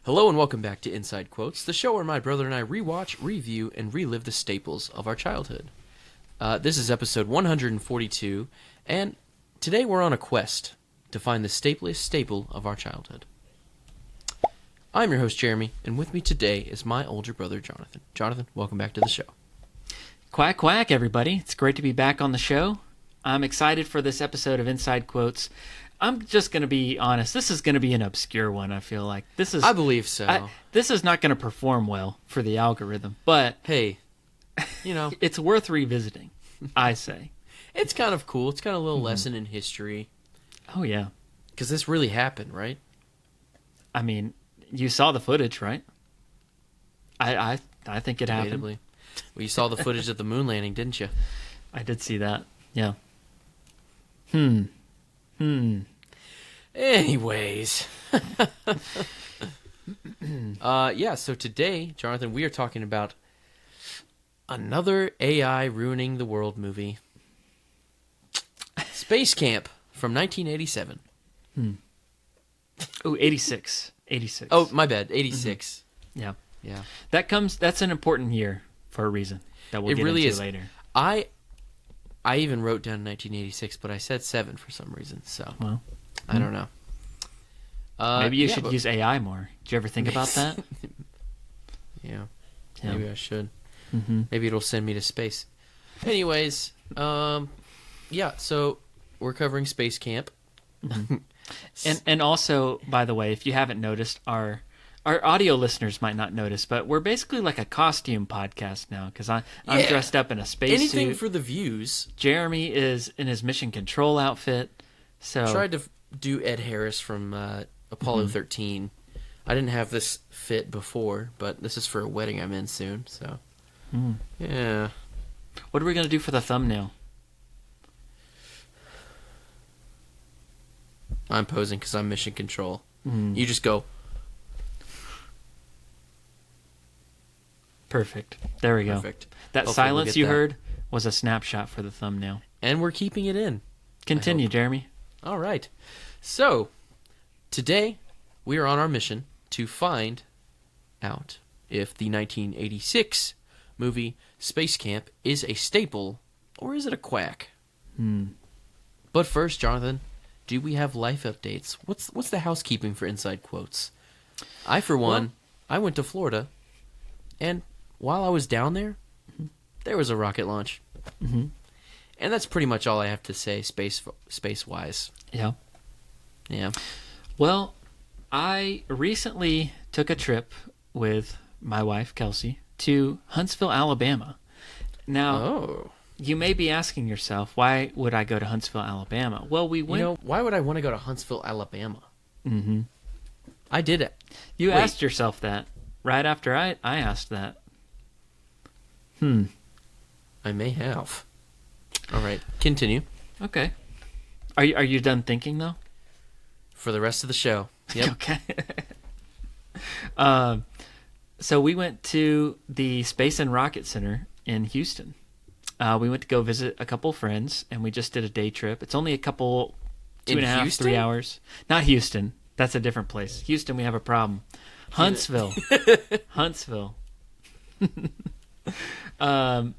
Hello and welcome back to Inside Quotes, the show where my brother and I rewatch, review, and relive the staples of our childhood. This is episode 142, and today we're on a quest to find the staplest staple of our childhood. I'm your host, Jeremy, and with me today is my older brother, Jonathan. Jonathan, welcome back to the show. Quack, quack, everybody. It's great to be back on the show. I'm excited for this episode of Inside Quotes. I'm just going to be honest. This is going to be an obscure one, I feel like. I believe so. This is not going to perform well for the algorithm, but hey, you know, it's worth revisiting, I say. It's kind of cool. It's kind of a little lesson in history. Oh, yeah. Because this really happened, right? I mean, you saw the footage, right? I think it happened. Well, you saw the footage of the moon landing, didn't you? I did see that. Yeah. Anyways. So today, Jonathan, we are talking about another AI ruining the world movie. Spacecamp from 1987. Oh, 86. 86. Oh, my bad. 86. Yeah. Yeah. That's an important year for a reason that we'll get into later. I even wrote down 1986, but I said 7 for some reason, so well, I don't know. Maybe you should use AI more. Did you ever think about that? Yeah, maybe I should. Maybe it'll send me to space. Anyways, so we're covering Spacecamp. And also, by the way, if you haven't noticed, our audio listeners might not notice, but we're basically like a costume podcast now because I'm dressed up in a spacesuit. Anything for the views. Jeremy is in his mission control outfit. So tried to do Ed Harris from Apollo 13. I didn't have this fit before, but this is for a wedding I'm in soon. So yeah. What are we gonna do for the thumbnail? I'm posing because I'm mission control. You just go. Perfect. There we go. Perfect. That Hopefully silence you heard was a snapshot for the thumbnail. And we're keeping it in. Continue, Jeremy. All right. So, today we are on our mission to find out if the 1986 movie Spacecamp is a staple or is it a quack? But first, Jonathan, do we have life updates? What's the housekeeping for Inside Quotes? I, for one, I went to Florida, and while I was down there, there was a rocket launch. And that's pretty much all I have to say space-wise. Yeah. Yeah. Well, I recently took a trip with my wife, Kelsey, to Huntsville, Alabama. Now, you may be asking yourself, why would I go to Huntsville, Alabama? Well, we went... why would I want to go to Huntsville, Alabama? I did it. You asked yourself that right after I asked that. I may have. All right, continue. Okay. Are you done thinking, though? For the rest of the show. Yep. Okay. So we went to the Space and Rocket Center in Houston. We went to go visit a couple friends, and we just did a day trip. It's only a couple, 2.5, 3 hours. Not Houston. That's a different place. Houston, we have a problem. Huntsville. Huntsville. They've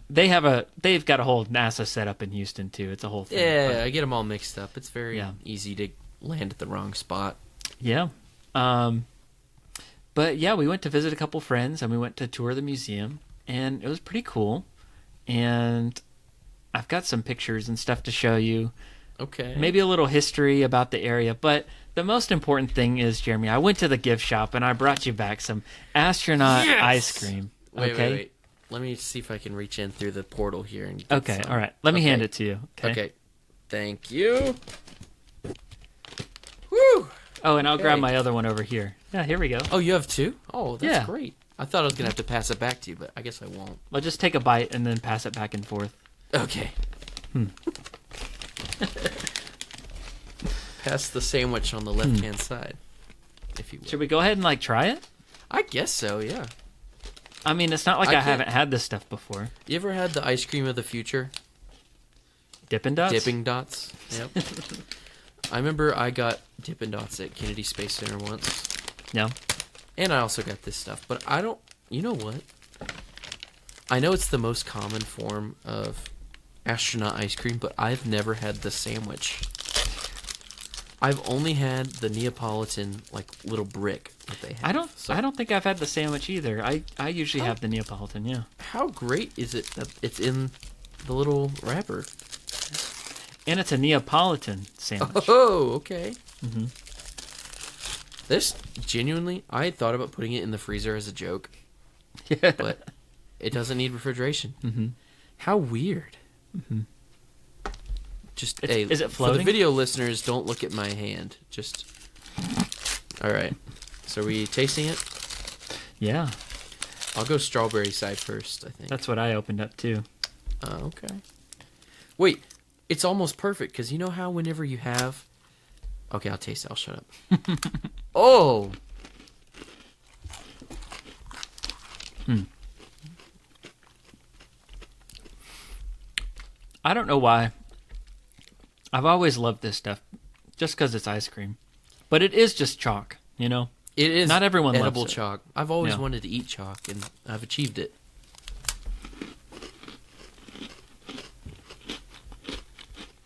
got a whole NASA set up in Houston too. It's a whole thing. Yeah, I get them all mixed up. It's very easy to land at the wrong spot. Yeah. But yeah, we went to visit a couple friends and we went to tour the museum, and it was pretty cool. And I've got some pictures and stuff to show you. Okay. Maybe a little history about the area, but the most important thing is, Jeremy, I went to the gift shop and I brought you back some Astronaut Ice Cream. Wait. Let me see if I can reach in through the portal here. And okay, all right. Let me hand it to you. Okay. Thank you. Woo! Oh, and I'll grab my other one over here. Yeah, here we go. Oh, you have two? Oh, that's great. I thought I was going to have to pass it back to you, but I guess I won't. Well, just take a bite and then pass it back and forth. Okay. Pass the sandwich on the left-hand side, if you will. Should we go ahead and, try it? I guess so, yeah. I mean, it's not like I haven't had this stuff before. You ever had the ice cream of the future? Dippin' Dots? Dipping Dots. Yep. I remember I got Dippin' Dots at Kennedy Space Center once. Yeah. And I also got this stuff, but I don't... You know what? I know it's the most common form of astronaut ice cream, but I've never had the sandwich. I've only had the Neapolitan, like, little brick that they have. I don't think I've had the sandwich either. I usually have the Neapolitan, yeah. How great is it that it's in the little wrapper? And it's a Neapolitan sandwich. Oh, okay. Mm-hmm. This, genuinely, I thought about putting it in the freezer as a joke. Yeah. But it doesn't need refrigeration. Mm-hmm. How weird. Mm-hmm. Just, is it floating? For the video listeners, don't look at my hand. Just... All right. So are we tasting it? Yeah. I'll go strawberry side first, I think. That's what I opened up, too. Okay. Wait, it's almost perfect, because you know how whenever you have... Okay, I'll taste it. I'll shut up. Oh! I don't know why. I've always loved this stuff, just because it's ice cream. But it is just chalk, you know? It is Not everyone edible loves it. chalk. I've always Yeah. wanted to eat chalk, and I've achieved it.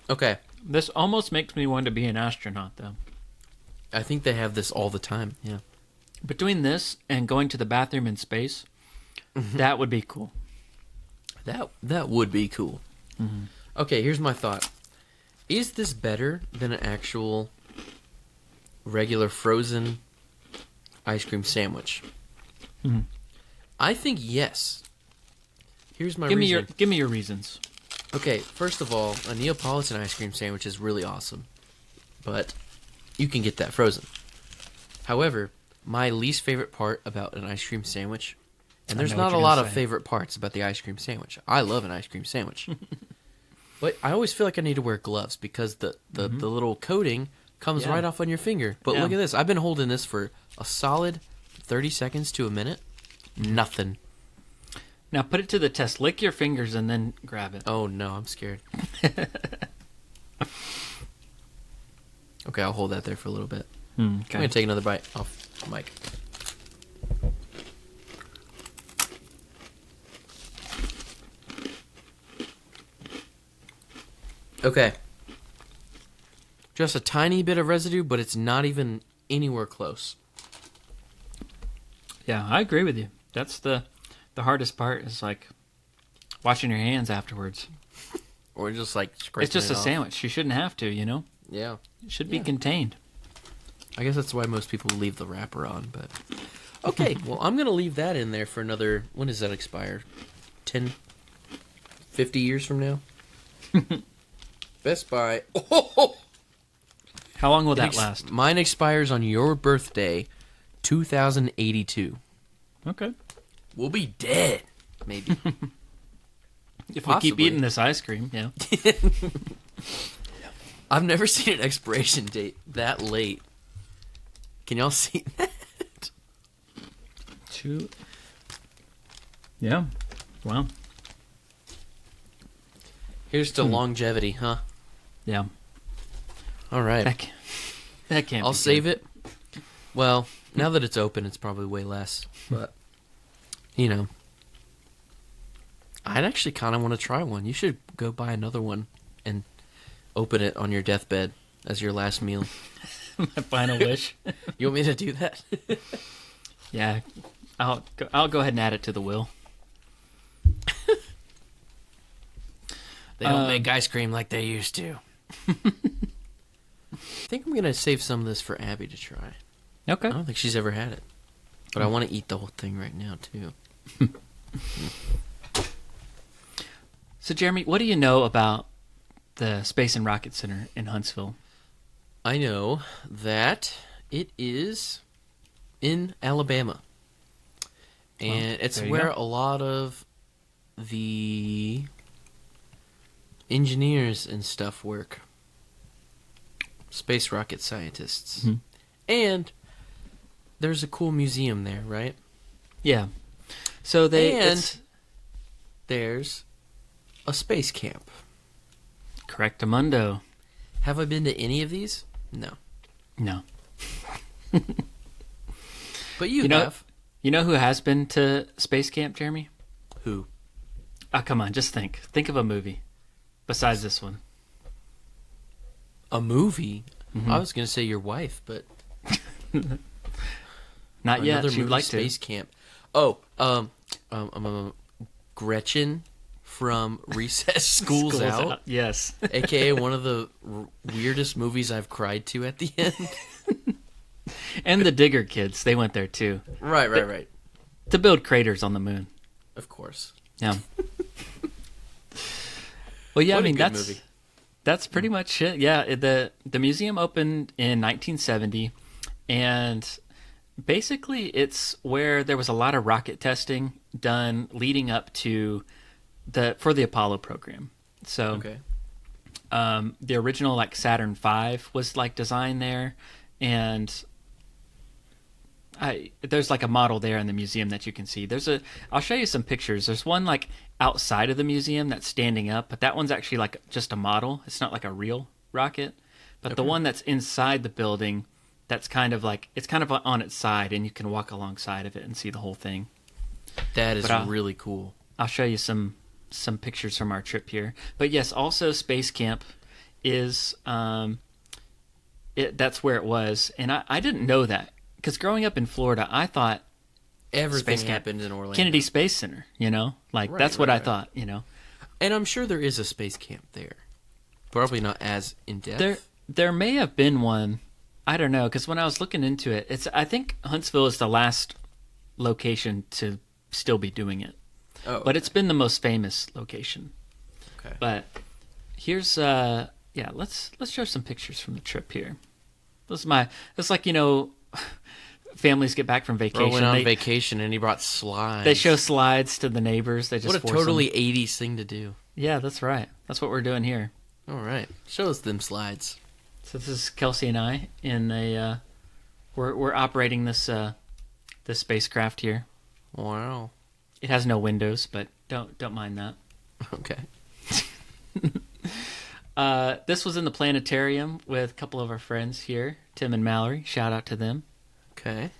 Okay. This almost makes me want to be an astronaut, though. I think they have this all the time, yeah. Between this and going to the bathroom in space, that would be cool. That would be cool. Mm-hmm. Okay, here's my thought. Is this better than an actual regular frozen ice cream sandwich? Mm-hmm. I think yes. Here's my Give reason. me your reasons. Okay, first of all, a Neapolitan ice cream sandwich is really awesome, but you can get that frozen. However, my least favorite part about an ice cream sandwich, and there's not a lot of favorite parts about the ice cream sandwich. I love an ice cream sandwich. But I always feel like I need to wear gloves because the little coating comes right off on your finger. But look at this. I've been holding this for a solid 30 seconds to a minute. Nothing. Now put it to the test. Lick your fingers and then grab it. Oh, no. I'm scared. Okay, I'll hold that there for a little bit. Okay. I'm going to take another bite off the mic. Okay. Just a tiny bit of residue, but it's not even anywhere close. Yeah, I agree with you. That's the hardest part is like washing your hands afterwards. Or just like scraping It's just it a off. sandwich. You shouldn't have to, you know? Yeah. It should be contained. I guess that's why most people leave the wrapper on, but... Okay, well, I'm going to leave that in there for another... When does that expire? 10, 50 years from now? Best Buy. Oh! How long will that last? Mine expires on your birthday, 2082. Okay. We'll be dead, maybe. If we keep eating this ice cream, yeah. I've never seen an expiration date that late. Can y'all see that? Yeah. Wow. Here's to longevity, huh? Yeah. All right. That can't I'll be save good. it. Well, now that it's open, it's probably way less. But, you know. I'd actually kind of want to try one. You should go buy another one and open it on your deathbed as your last meal. My final wish. You want me to do that? Yeah. I'll go ahead and add it to the will. They don't make ice cream like they used to. I think I'm going to save some of this for Abby to try. Okay. I don't think she's ever had it. But I want to eat the whole thing right now, too. So, Jeremy, what do you know about the Space and Rocket Center in Huntsville? I know that it is in Alabama. And it's where a lot of the engineers and stuff work. Space rocket scientists. Mm-hmm. And there's a cool museum there, right? Yeah. So there's a space camp. Correctamundo. Have I been to any of these? No. No. But you know, have. You know who has been to space camp, Jeremy? Who? Oh, come on, just think. Think of a movie besides this one. A movie? Mm-hmm. I was going to say your wife, but... Not yet. Another She'd movie, like Space to. Camp. Oh, Gretchen from Recess School's Out. Yes. AKA one of the weirdest movies I've cried to at the end. And the Digger Kids, they went there too. Right. To build craters on the moon. Of course. Yeah. Well, yeah, What I mean, a good movie. That's pretty much it. Yeah, the museum opened in 1970, and basically it's where there was a lot of rocket testing done leading up to for the Apollo program. So, Okay. The original like Saturn V was like designed there, and there's like a model there in the museum that you can see. I'll show you some pictures. There's one like outside of the museum that's standing up, but that one's actually like just a model. It's not like a real rocket. But the one that's inside the building, that's kind of like, it's kind of on its side, and you can walk alongside of it and see the whole thing. That is really cool. I'll show you some pictures from our trip here. But yes, also Spacecamp is that's where it was, and I didn't know that. Because growing up in Florida, I thought everything Spacecamp, happened in Orlando. Kennedy Space Center, that's what I thought, And I'm sure there is a space camp there. Probably not as in depth. There may have been one. I don't know, because when I was looking into it, I think Huntsville is the last location to still be doing it. Oh, okay. But it's been the most famous location. Okay. But here's let's show some pictures from the trip here. It's like, families get back from vacation. Bro went on vacation and he brought slides. They show slides to the neighbors. They just what a totally 80s thing to do. Yeah, that's right. That's what we're doing here. All right. Show us them slides. So this is Kelsey and I in a we're operating this spacecraft here. Wow. It has no windows, but don't mind that. Okay. This was in the planetarium with a couple of our friends here, Tim and Mallory. Shout out to them. Okay.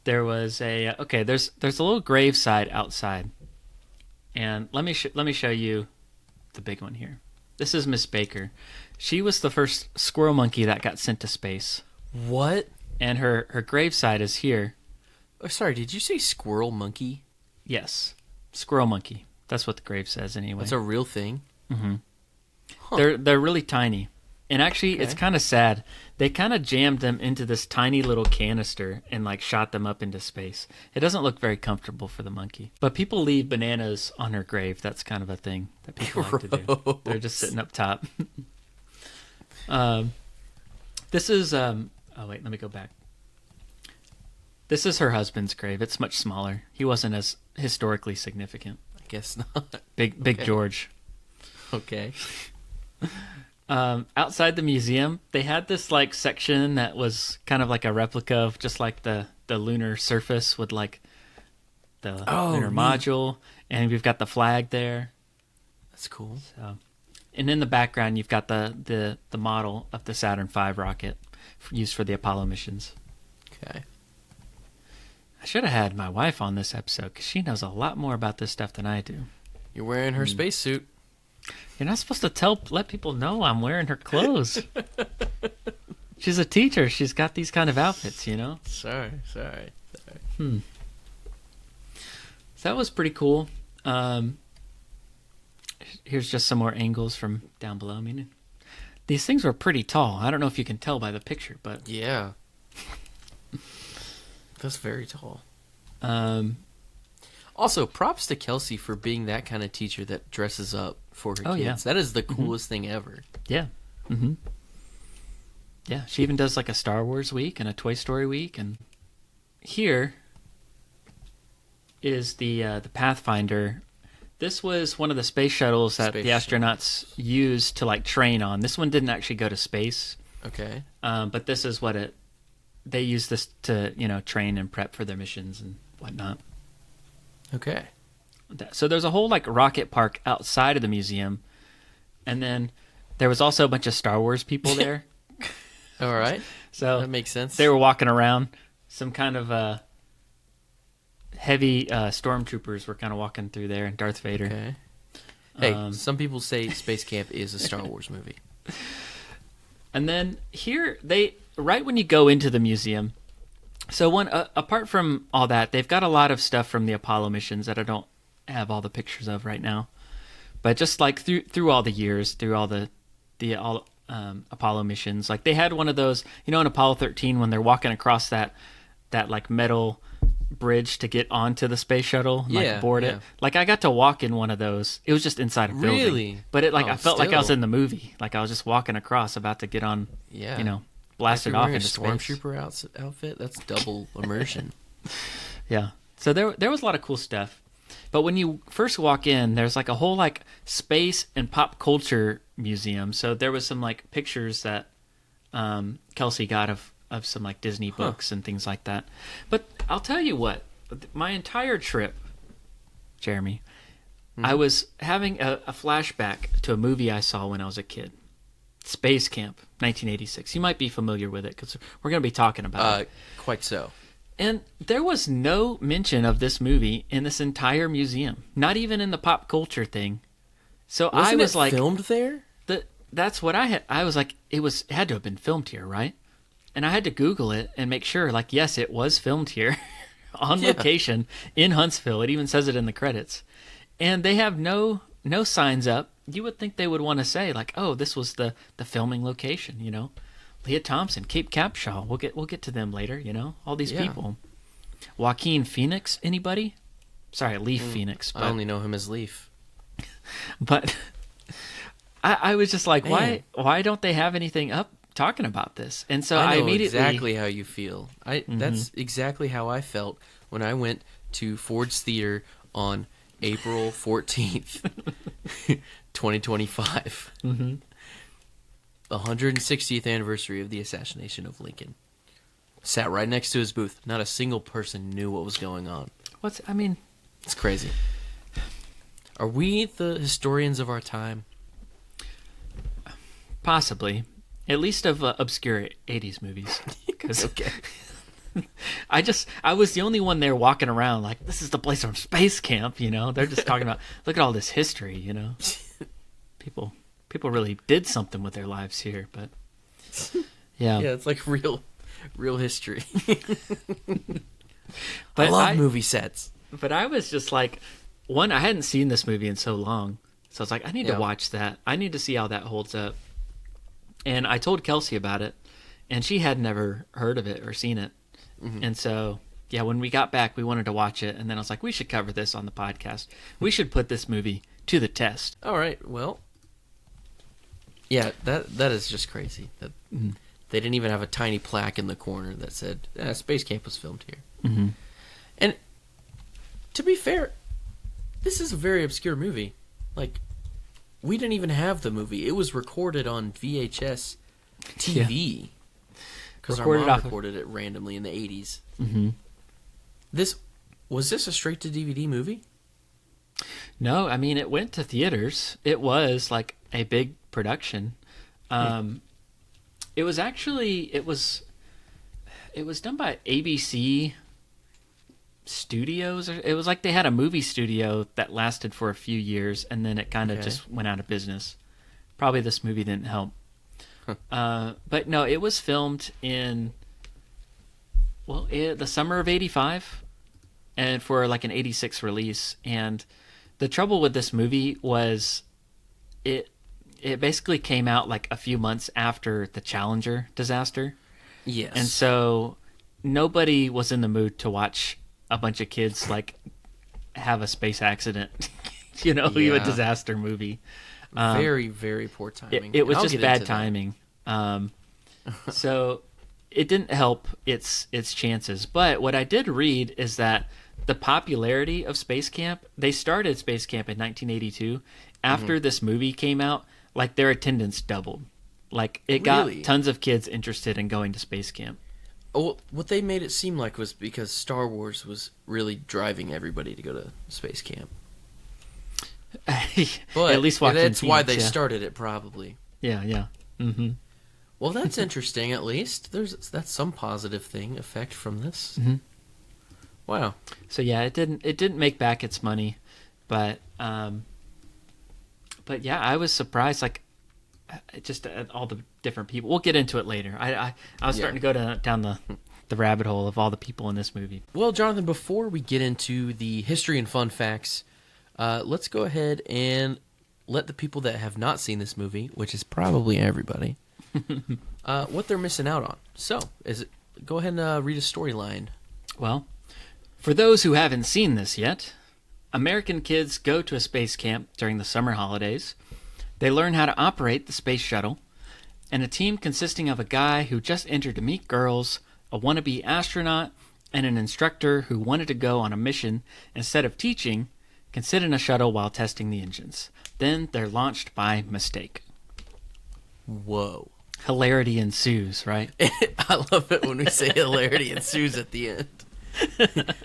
There was there's a little graveside outside, and let me show you the big one here. This is Miss Baker. She was the first squirrel monkey that got sent to space. What? And her graveside is here. Oh, sorry, did you say squirrel monkey? Yes, squirrel monkey. That's what the grave says anyway. That's a real thing. Mm-hmm. Huh. They're really tiny, and actually, It's kind of sad. They kind of jammed them into this tiny little canister and like shot them up into space. It doesn't look very comfortable for the monkey. But people leave bananas on her grave. That's kind of a thing that people like to do. They're just sitting up top. This is oh wait, let me go back. This is her husband's grave. It's much smaller. He wasn't as historically significant. I guess not. Big George. Okay. Outside the museum, they had this like section that was kind of like a replica of just like the lunar surface with like the lunar module, and we've got the flag there. That's cool. So, and in the background, you've got the model of the Saturn V rocket used for the Apollo missions. Okay. I should have had my wife on this episode because she knows a lot more about this stuff than I do. You're wearing her spacesuit. You're not supposed to let people know I'm wearing her clothes. She's a teacher. She's got these kind of outfits, Sorry. So that was pretty cool. Here's just some more angles from down below. I mean, these things were pretty tall. I don't know if you can tell by the picture, but Yeah. That's very tall. Also, props to Kelsey for being that kind of teacher that dresses up for her kids. Yeah. That is the coolest thing ever. Yeah. Mm-hmm. Yeah, she even does like a Star Wars week and a Toy Story week. And here is the Pathfinder. This was one of the space shuttles that the astronauts used to like train on. This one didn't actually go to space. Okay. But this is what they use this to, train and prep for their missions and whatnot. Okay. So there's a whole like rocket park outside of the museum, and then there was also a bunch of Star Wars people there. All right. So that makes sense. They were walking around some kind of heavy stormtroopers were kind of walking through there, and Darth Vader. Okay. Hey, some people say Space Camp is a Star Wars movie. And then here, right when you go into the museum, so apart from all that, they've got a lot of stuff from the Apollo missions that I don't have all the pictures of right now. But just like through all the years, through all the Apollo missions, like they had one of those, in Apollo 13 when they're walking across that like metal bridge to get onto the space shuttle, like board it. Like I got to walk in one of those. It was just inside a building. Really? But I felt like I was in the movie. Like I was just walking across, about to get on. Yeah. Blasted off into space. Stormtrooper outfit. That's double immersion. Yeah. So there was a lot of cool stuff. But when you first walk in, there's like a whole like space and pop culture museum. So there was some like pictures that Kelsey got of some like Disney books and things like that. But I'll tell you what, my entire trip, Jeremy, I was having a flashback to a movie I saw when I was a kid. Spacecamp, 1986. You might be familiar with it because we're going to be talking about it. Quite so. And there was no mention of this movie in this entire museum, not even in the pop culture thing. So Wasn't I was it like, filmed there? That's what I had. I was like, it had to have been filmed here, right? And I had to Google it and make sure, like, yes, it was filmed here on location in Huntsville. It even says it in the credits. And they have no signs up. You would think they would want to say, like, oh, this was the filming location, Leah Thompson, Cape Capshaw. We'll get to them later, all these people. Joaquin Phoenix, anybody? Sorry, Leaf Phoenix. But, I only know him as Leaf. But I was just like, why don't they have anything up talking about this? And so I immediately exactly how you feel. That's exactly how I felt when I went to Ford's Theater on April 14th, 2025. The 160th anniversary of the assassination of Lincoln. Sat right next to his booth. Not a single person knew what was going on. It's crazy. Are we the historians of our time? Possibly. At least of obscure 80s movies. Okay. I was the only one there walking around like, this is the place from Space Camp, They're just talking about, look at all this history, People really did something with their lives here, but yeah. Yeah, it's like real history. But I love movie sets. But I was just like, I hadn't seen this movie in so long. So I was like, I need to watch that. I need to see how that holds up. And I told Kelsey about it, and she had never heard of it or seen it. And so, when we got back, we wanted to watch it. And then I was like, we should cover this on the podcast. We should put this movie to the test. All right. Well, yeah, that is just crazy. That they didn't even have a tiny plaque in the corner that said, Space Camp was filmed here. And to be fair, this is a very obscure movie. Like, we didn't even have the movie. It was recorded on VHS TV. Because our mom recorded it randomly in the 80s. Was this a straight-to-DVD movie? No, it went to theaters. It was like a big production. It was done by ABC Studios. It was like they had a movie studio that lasted for a few years, and then it kind of just went out of business. Probably this movie didn't help. But no, it was filmed in the summer of '85, and for like an '86 release. And the trouble with this movie was it basically came out like a few months after the Challenger disaster. Yes. And so nobody was in the mood to watch a bunch of kids like have a space accident, a disaster movie. Very, very poor timing. It was just bad timing. So it didn't help its chances. But what I did read is that the popularity of Space Camp, they started Space Camp in 1982. After this movie came out, like their attendance doubled. Like it got tons of kids interested in going to Space Camp. Oh, what they made it seem like was because Star Wars was really driving everybody to go to Space Camp. But at least that's why they started it, probably. Yeah. Well, that's interesting. At least that's some positive effect from this. Mm-hmm. Wow. So yeah, it didn't make back its money, but yeah, I was surprised. Like, just at all the different people. We'll get into it later. I was starting to go down the rabbit hole of all the people in this movie. Well, Jonathan, before we get into the history and fun facts, let's go ahead and let the people that have not seen this movie, which is probably everybody, what they're missing out on. So, go ahead and read a storyline. Well, for those who haven't seen this yet, American kids go to a space camp during the summer holidays. They learn how to operate the space shuttle, and a team consisting of a guy who just entered to meet girls, a wannabe astronaut, and an instructor who wanted to go on a mission instead of teaching can sit in a shuttle while testing the engines. Then they're launched by mistake. Whoa. Hilarity ensues, right? I love it when we say hilarity ensues at the end.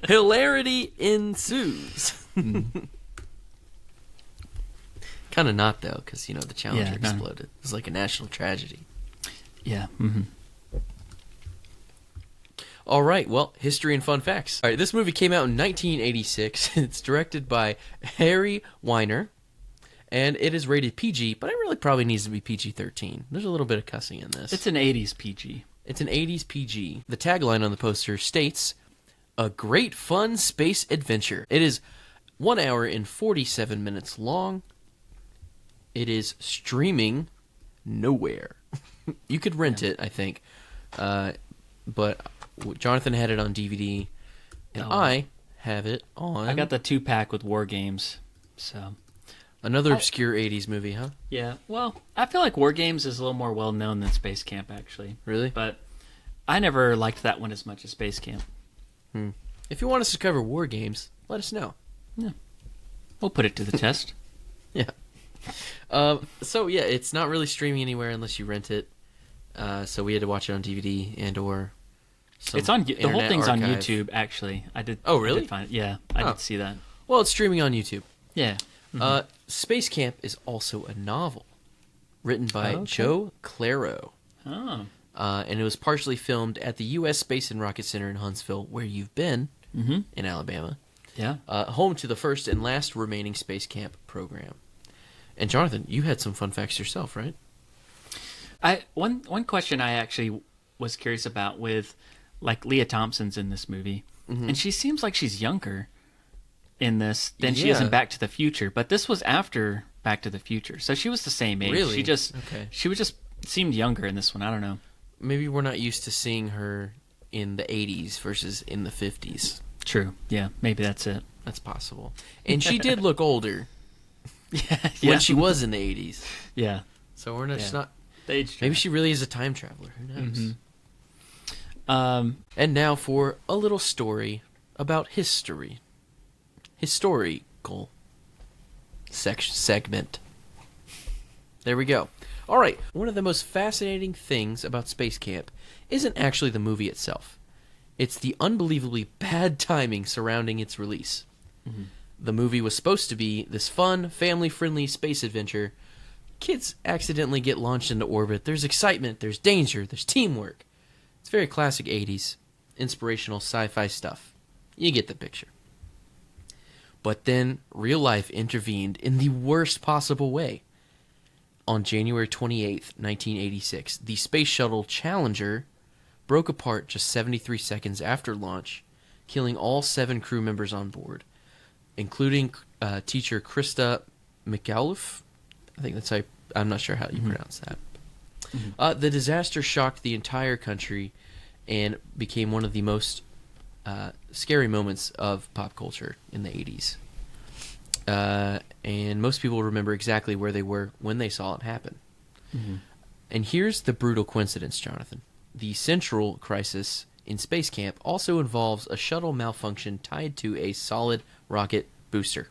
Hilarity ensues. Kind of not, though, because, the Challenger exploded. It was like a national tragedy. Yeah. Mm-hmm. All right, well, history and fun facts. All right, this movie came out in 1986. It's directed by Harry Weiner, and it is rated PG, but it really probably needs to be PG-13. There's a little bit of cussing in this. It's an 80s PG. It's an 80s PG. The tagline on the poster states, "A great fun space adventure." It is 1 hour and 47 minutes long. It is streaming nowhere. You could rent it, I think, but Jonathan had it on DVD, and I have it on... I got the 2-pack with War Games, so... Another obscure 80s movie, huh? Yeah, well, I feel like War Games is a little more well-known than Spacecamp, actually. Really? But I never liked that one as much as Spacecamp. If you want us to cover War Games, let us know. Yeah. We'll put it to the test. Yeah. So, yeah, it's not really streaming anywhere unless you rent it. So we had to watch it on DVD and or... It's on the whole thing's archive. on YouTube. Actually, I did. Oh, really? I did find it. Yeah, I did see that. Well, it's streaming on YouTube. Yeah. Spacecamp is also a novel written by Joe Claro. Oh. And it was partially filmed at the U.S. Space and Rocket Center in Huntsville, where you've been in Alabama. Yeah. Home to the first and last remaining Spacecamp program. And Jonathan, you had some fun facts yourself, right? One question I actually was curious about with. Like Leah Thompson's in this movie, and she seems like she's younger in this than she is in Back to the Future. But this was after Back to the Future, so she was the same age. Really? She just seemed younger in this one. I don't know. Maybe we're not used to seeing her in the 80s versus in the 50s. True. Yeah, maybe that's it. That's possible. And she did look older yeah. when she was in the 80s. Yeah. So we're not. Maybe she really is a time traveler. Who knows? Mm-hmm. And now for a little story about history. Historical segment. There we go. All right. One of the most fascinating things about Spacecamp isn't actually the movie itself. It's the unbelievably bad timing surrounding its release. The movie was supposed to be this fun, family-friendly space adventure. Kids accidentally get launched into orbit. There's excitement, there's danger, there's teamwork. It's very classic 80s, inspirational sci-fi stuff. You get the picture. But then real life intervened in the worst possible way. On January 28th, 1986, the Space Shuttle Challenger broke apart just 73 seconds after launch, killing all 7 crew members on board, including teacher Krista McAuliffe. I think that's how I'm not sure how you pronounce that. The disaster shocked the entire country and became one of the most scary moments of pop culture in the 80s. And most people remember exactly where they were when they saw it happen. And here's the brutal coincidence, Jonathan. The central crisis in Spacecamp also involves a shuttle malfunction tied to a solid rocket booster.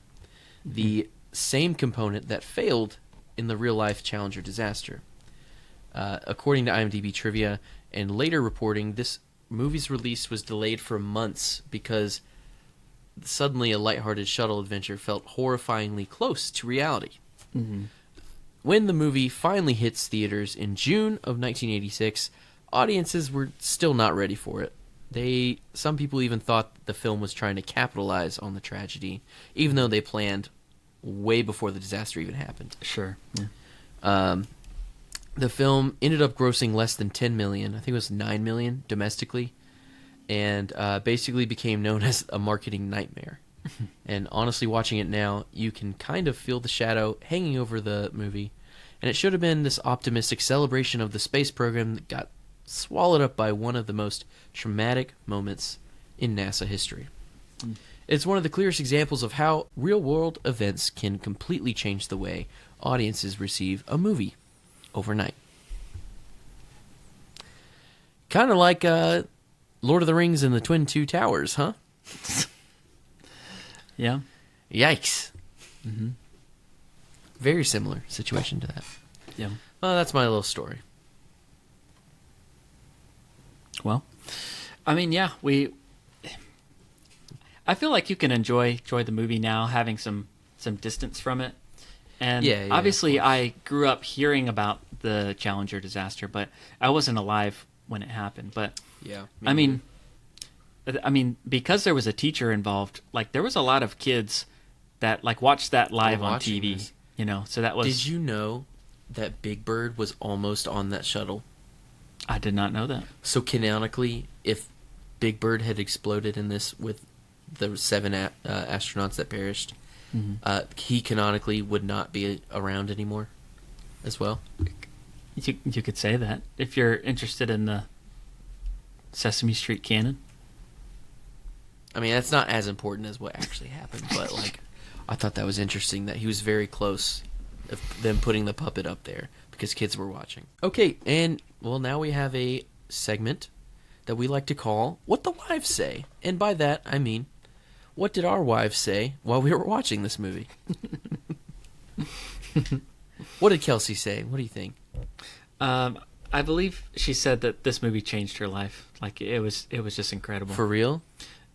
The same component that failed in the real-life Challenger disaster. According to IMDb trivia and later reporting, this movie's release was delayed for months because suddenly a lighthearted shuttle adventure felt horrifyingly close to reality. when the movie finally hits theaters in June of 1986, audiences were still not ready for it. Some people even thought the film was trying to capitalize on the tragedy, even though they planned way before the disaster even happened. Sure. Yeah. The film ended up grossing less than $10 million. I think it was $9 million domestically, and basically became known as a marketing nightmare. And honestly, watching it now, you can kind of feel the shadow hanging over the movie. And it should have been this optimistic celebration of the space program that got swallowed up by one of the most traumatic moments in NASA history. It's one of the clearest examples of how real-world events can completely change the way audiences receive a movie overnight. Kind of like Lord of the Rings and the Twin Two Towers, huh? Yeah. Yikes. Mm-hmm. Very similar situation to that. Yeah. Well, that's my little story. Well, I mean, yeah, I feel like you can enjoy the movie now, having some distance from it. And obviously, I grew up hearing about the Challenger disaster, but I wasn't alive when it happened. But yeah, I mean, because there was a teacher involved, like there was a lot of kids that like watched that live on TV. This. You know, so that was. Did you know that Big Bird was almost on that shuttle? I did not know that. So canonically, if Big Bird had exploded in this with the 7 astronauts that perished, he canonically would not be around anymore as well. You could say that if you're interested in the Sesame Street canon. I mean, that's not as important as what actually happened, but like, I thought that was interesting that he was very close of them putting the puppet up there because kids were watching. Okay, and well, now we have a segment that we like to call What the Wives Say. And by that, I mean, what did our wives say while we were watching this movie? What did Kelsey say? What do you think? I believe she said that this movie changed her life. Like, it was just incredible. For real?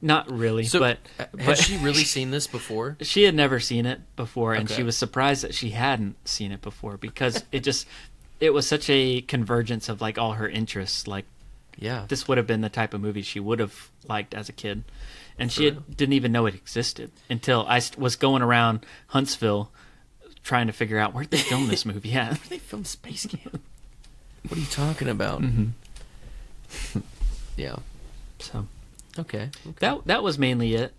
Not really, so, but has she really seen this before? She had never seen it before, and Okay. she was surprised that she hadn't seen it before because it was such a convergence of like all her interests. Like, yeah, this would have been the type of movie she would have liked as a kid, and she didn't even know it existed until I was going around Huntsville trying to figure out where'd they film this movie at. Where they filmed Spacecamp? What are you talking about? Yeah. So. Okay. That was mainly it.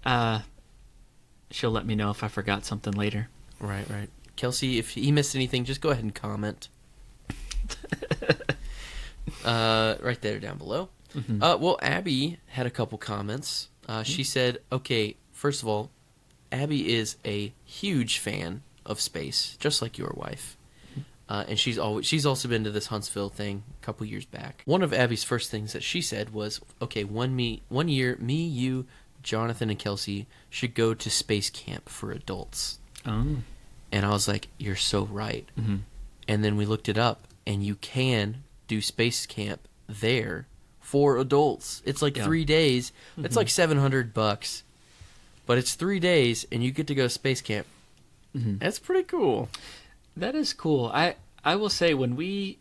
She'll let me know if I forgot something later. Right. Kelsey, if he missed anything, just go ahead and comment. Right there down below. Well, Abby had a couple comments. She said, okay, first of all, Abby is a huge fan of space, just like your wife. And she's also been to this Huntsville thing a couple years back. One of Abby's first things that she said was, okay, one year, me, you, Jonathan, and Kelsey should go to Spacecamp for adults. Oh. And I was like, you're so right. And then we looked it up, and you can do Spacecamp there for adults. It's like 3 days. It's like $700, but it's 3 days, and you get to go to Spacecamp. That's pretty cool. That is cool. I will say when we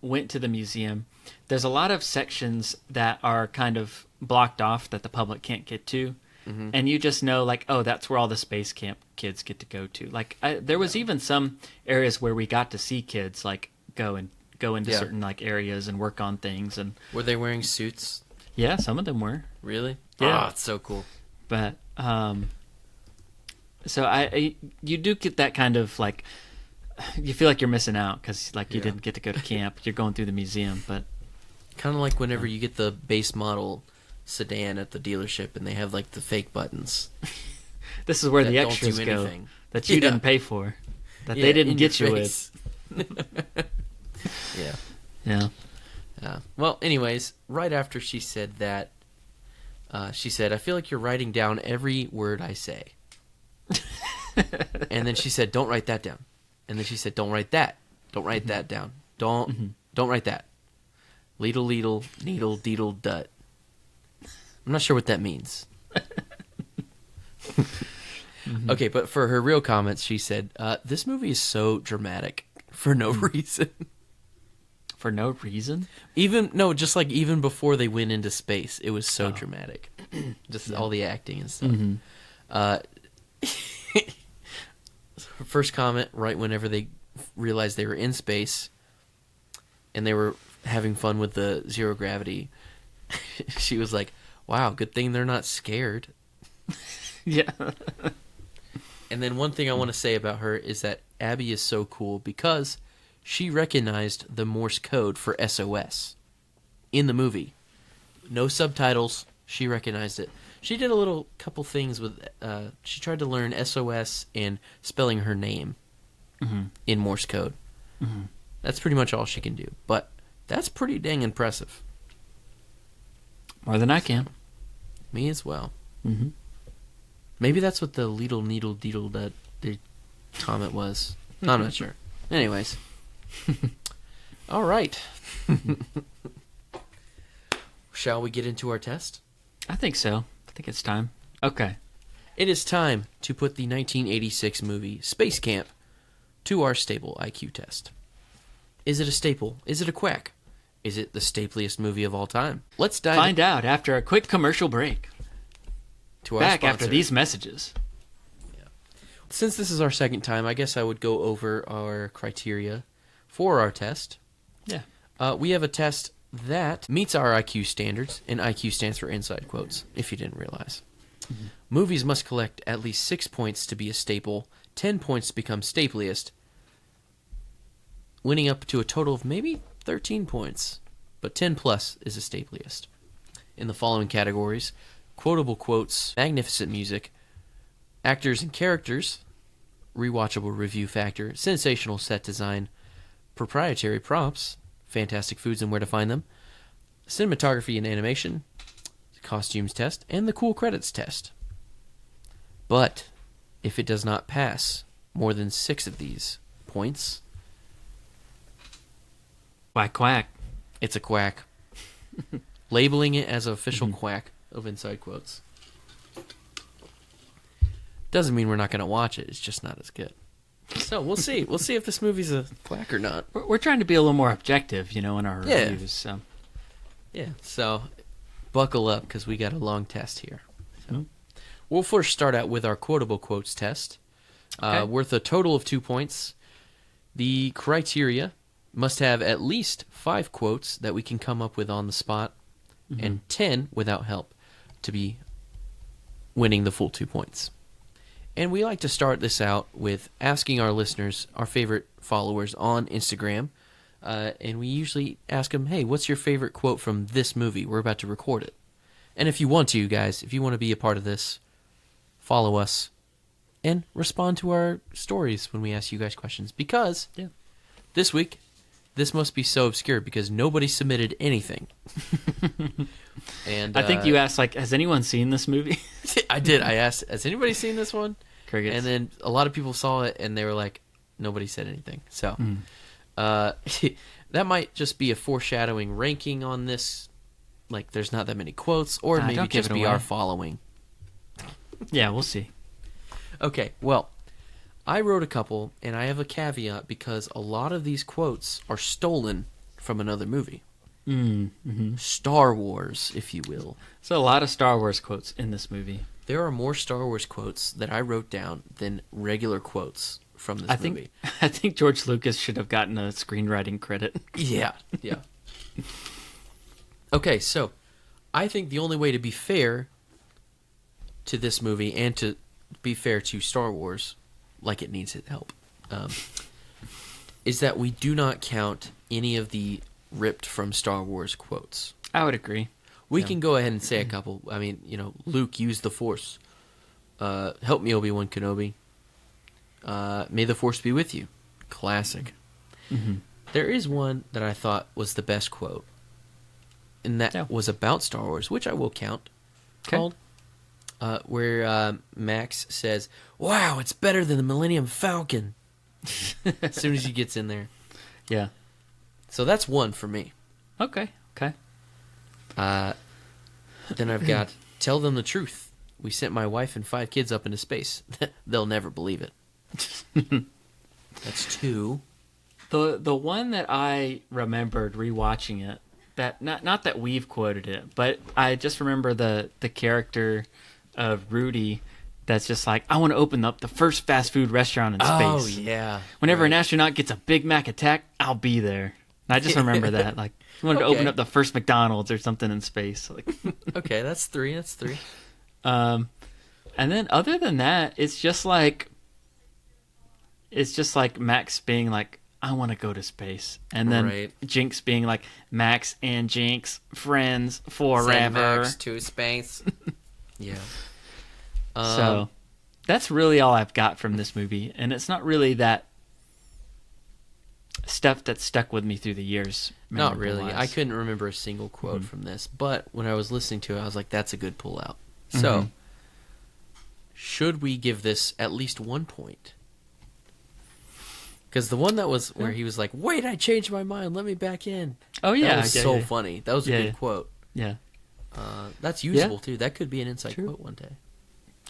went to the museum, there's a lot of sections that are kind of blocked off that the public can't get to. And you just know, like, oh, that's where all the Spacecamp kids get to go to. Like, there was even some areas where we got to see kids, like, go into certain, like, areas and work on things. And were they wearing suits? Yeah, some of them were. Really? Yeah. Oh, it's so cool. But, so you do get that kind of, like, you feel like you're missing out because, like, you didn't get to go to camp. You're going through the museum, but kind of like whenever you get the base model sedan at the dealership and they have like the fake buttons. This is where the extras go that you didn't pay for, that they didn't get you with. Yeah. Well, anyways, right after she said that, she said, "I feel like you're writing down every word I say." And then she said, "Don't write that down." And then she said, "Don't write that. Don't write that down. Don't write that. Leedle, leedle, needle, deedle, dut." I'm not sure what that means. Okay, but for her real comments, she said, "This movie is so dramatic for no reason. For no reason? Just like even before they went into space, it was so dramatic. Just all the acting and stuff. First comment, right whenever they realized they were in space and they were having fun with the zero gravity, she was like, wow, good thing they're not scared. Yeah. And then one thing I want to say about her is that Abby is so cool because she recognized the Morse code for SOS in the movie. No subtitles. She recognized it. She did a couple things with, she tried to learn SOS and spelling her name in Morse code. That's pretty much all she can do. But that's pretty dang impressive. More than I can. Me as well. Maybe that's what the Leedle Needle Deedle that the comment was. I'm not sure. Anyways. All right. Shall we get into our test? I think so. I think it's time. Okay. It is time to put the 1986 movie Spacecamp to our stable IQ test. Is it a staple? Is it a quack? Is it the stapliest movie of all time? Let's find out after a quick commercial break. To our Back sponsor. after these messages. Yeah. Since this is our second time, I guess I would go over our criteria for our test. Yeah. We have a test that meets our IQ standards, and IQ stands for inside quotes, if you didn't realize. Movies must collect at least 6 points to be a staple, 10 points to become stapliest, winning up to a total of maybe 13 points, but 10 plus is a stapliest. In the following categories: quotable quotes, magnificent music, actors and characters, rewatchable review factor, sensational set design, proprietary props, fantastic foods and where to find them, cinematography and animation, costumes test, and the cool credits test. But if it does not pass more than 6 of these points, Quack, quack. it's a quack. Labeling it as an official quack of Inside Quotes. Doesn't mean we're not going to watch it. It's just not as good. So we'll see. We'll see if this movie's a quack or not. We're trying to be a little more objective, in our reviews. So. Yeah, so buckle up because we got a long test here. So, we'll first start out with our quotable quotes test, worth a total of 2 points. The criteria must have at least 5 quotes that we can come up with on the spot, and 10 without help to be winning the full 2 points. And we like to start this out with asking our listeners, our favorite followers on Instagram, and we usually ask them, hey, what's your favorite quote from this movie? We're about to record it. And if you want to, guys, if you want to be a part of this, follow us and respond to our stories when we ask you guys questions. Because this week, this must be so obscure because nobody submitted anything. And I think you asked, has anyone seen this movie? I did. I asked, has anybody seen this one? Crickets. And then a lot of people saw it, and they were like, nobody said anything. So that might just be a foreshadowing ranking on this. Like, there's not that many quotes, or maybe just be our following. Yeah, we'll see. Okay, well, I wrote a couple, and I have a caveat because a lot of these quotes are stolen from another movie. Star Wars, if you will. So a lot of Star Wars quotes in this movie. There are more Star Wars quotes that I wrote down than regular quotes from this movie. I think George Lucas should have gotten a screenwriting credit. Yeah. Okay, so I think the only way to be fair to this movie and to be fair to Star Wars, like it needs help, is that we do not count any of the ripped from Star Wars quotes. I would agree. We can go ahead and say a couple. I mean, Luke used the Force. Help me, Obi-Wan Kenobi. May the Force be with you. Classic. There is one that I thought was the best quote, and that was about Star Wars, which I will count. Called where Max says, "Wow, it's better than the Millennium Falcon." As soon as he gets in there. Yeah. So that's one for me. Okay. Then I've got, tell them the truth. We sent my wife and 5 kids up into space. They'll never believe it. That's 2. The one that I remembered rewatching it, that not that we've quoted it, but I just remember the character of Rudy that's just like, I want to open up the first fast food restaurant in space. Oh, yeah. Whenever an astronaut gets a Big Mac attack, I'll be there. And I just remember that. Like, he wanted to open up the first McDonald's or something in space. Like, okay, that's three. And then other than that, it's just like Max being like, I want to go to space. And then Jinx being like, Max and Jinx, friends forever. Send Max to space. Yeah. So that's really all I've got from this movie. And it's not really that stuff that stuck with me through the years. Not really. I couldn't remember a single quote from this. But when I was listening to it, I was like, that's a good pullout. So, should we give this at least 1 point? Because the one that was where he was like, wait, I changed my mind. Let me back in. Oh, yeah. That was so funny. That was a good quote. Yeah. That's usable, too. That could be an inside quote one day.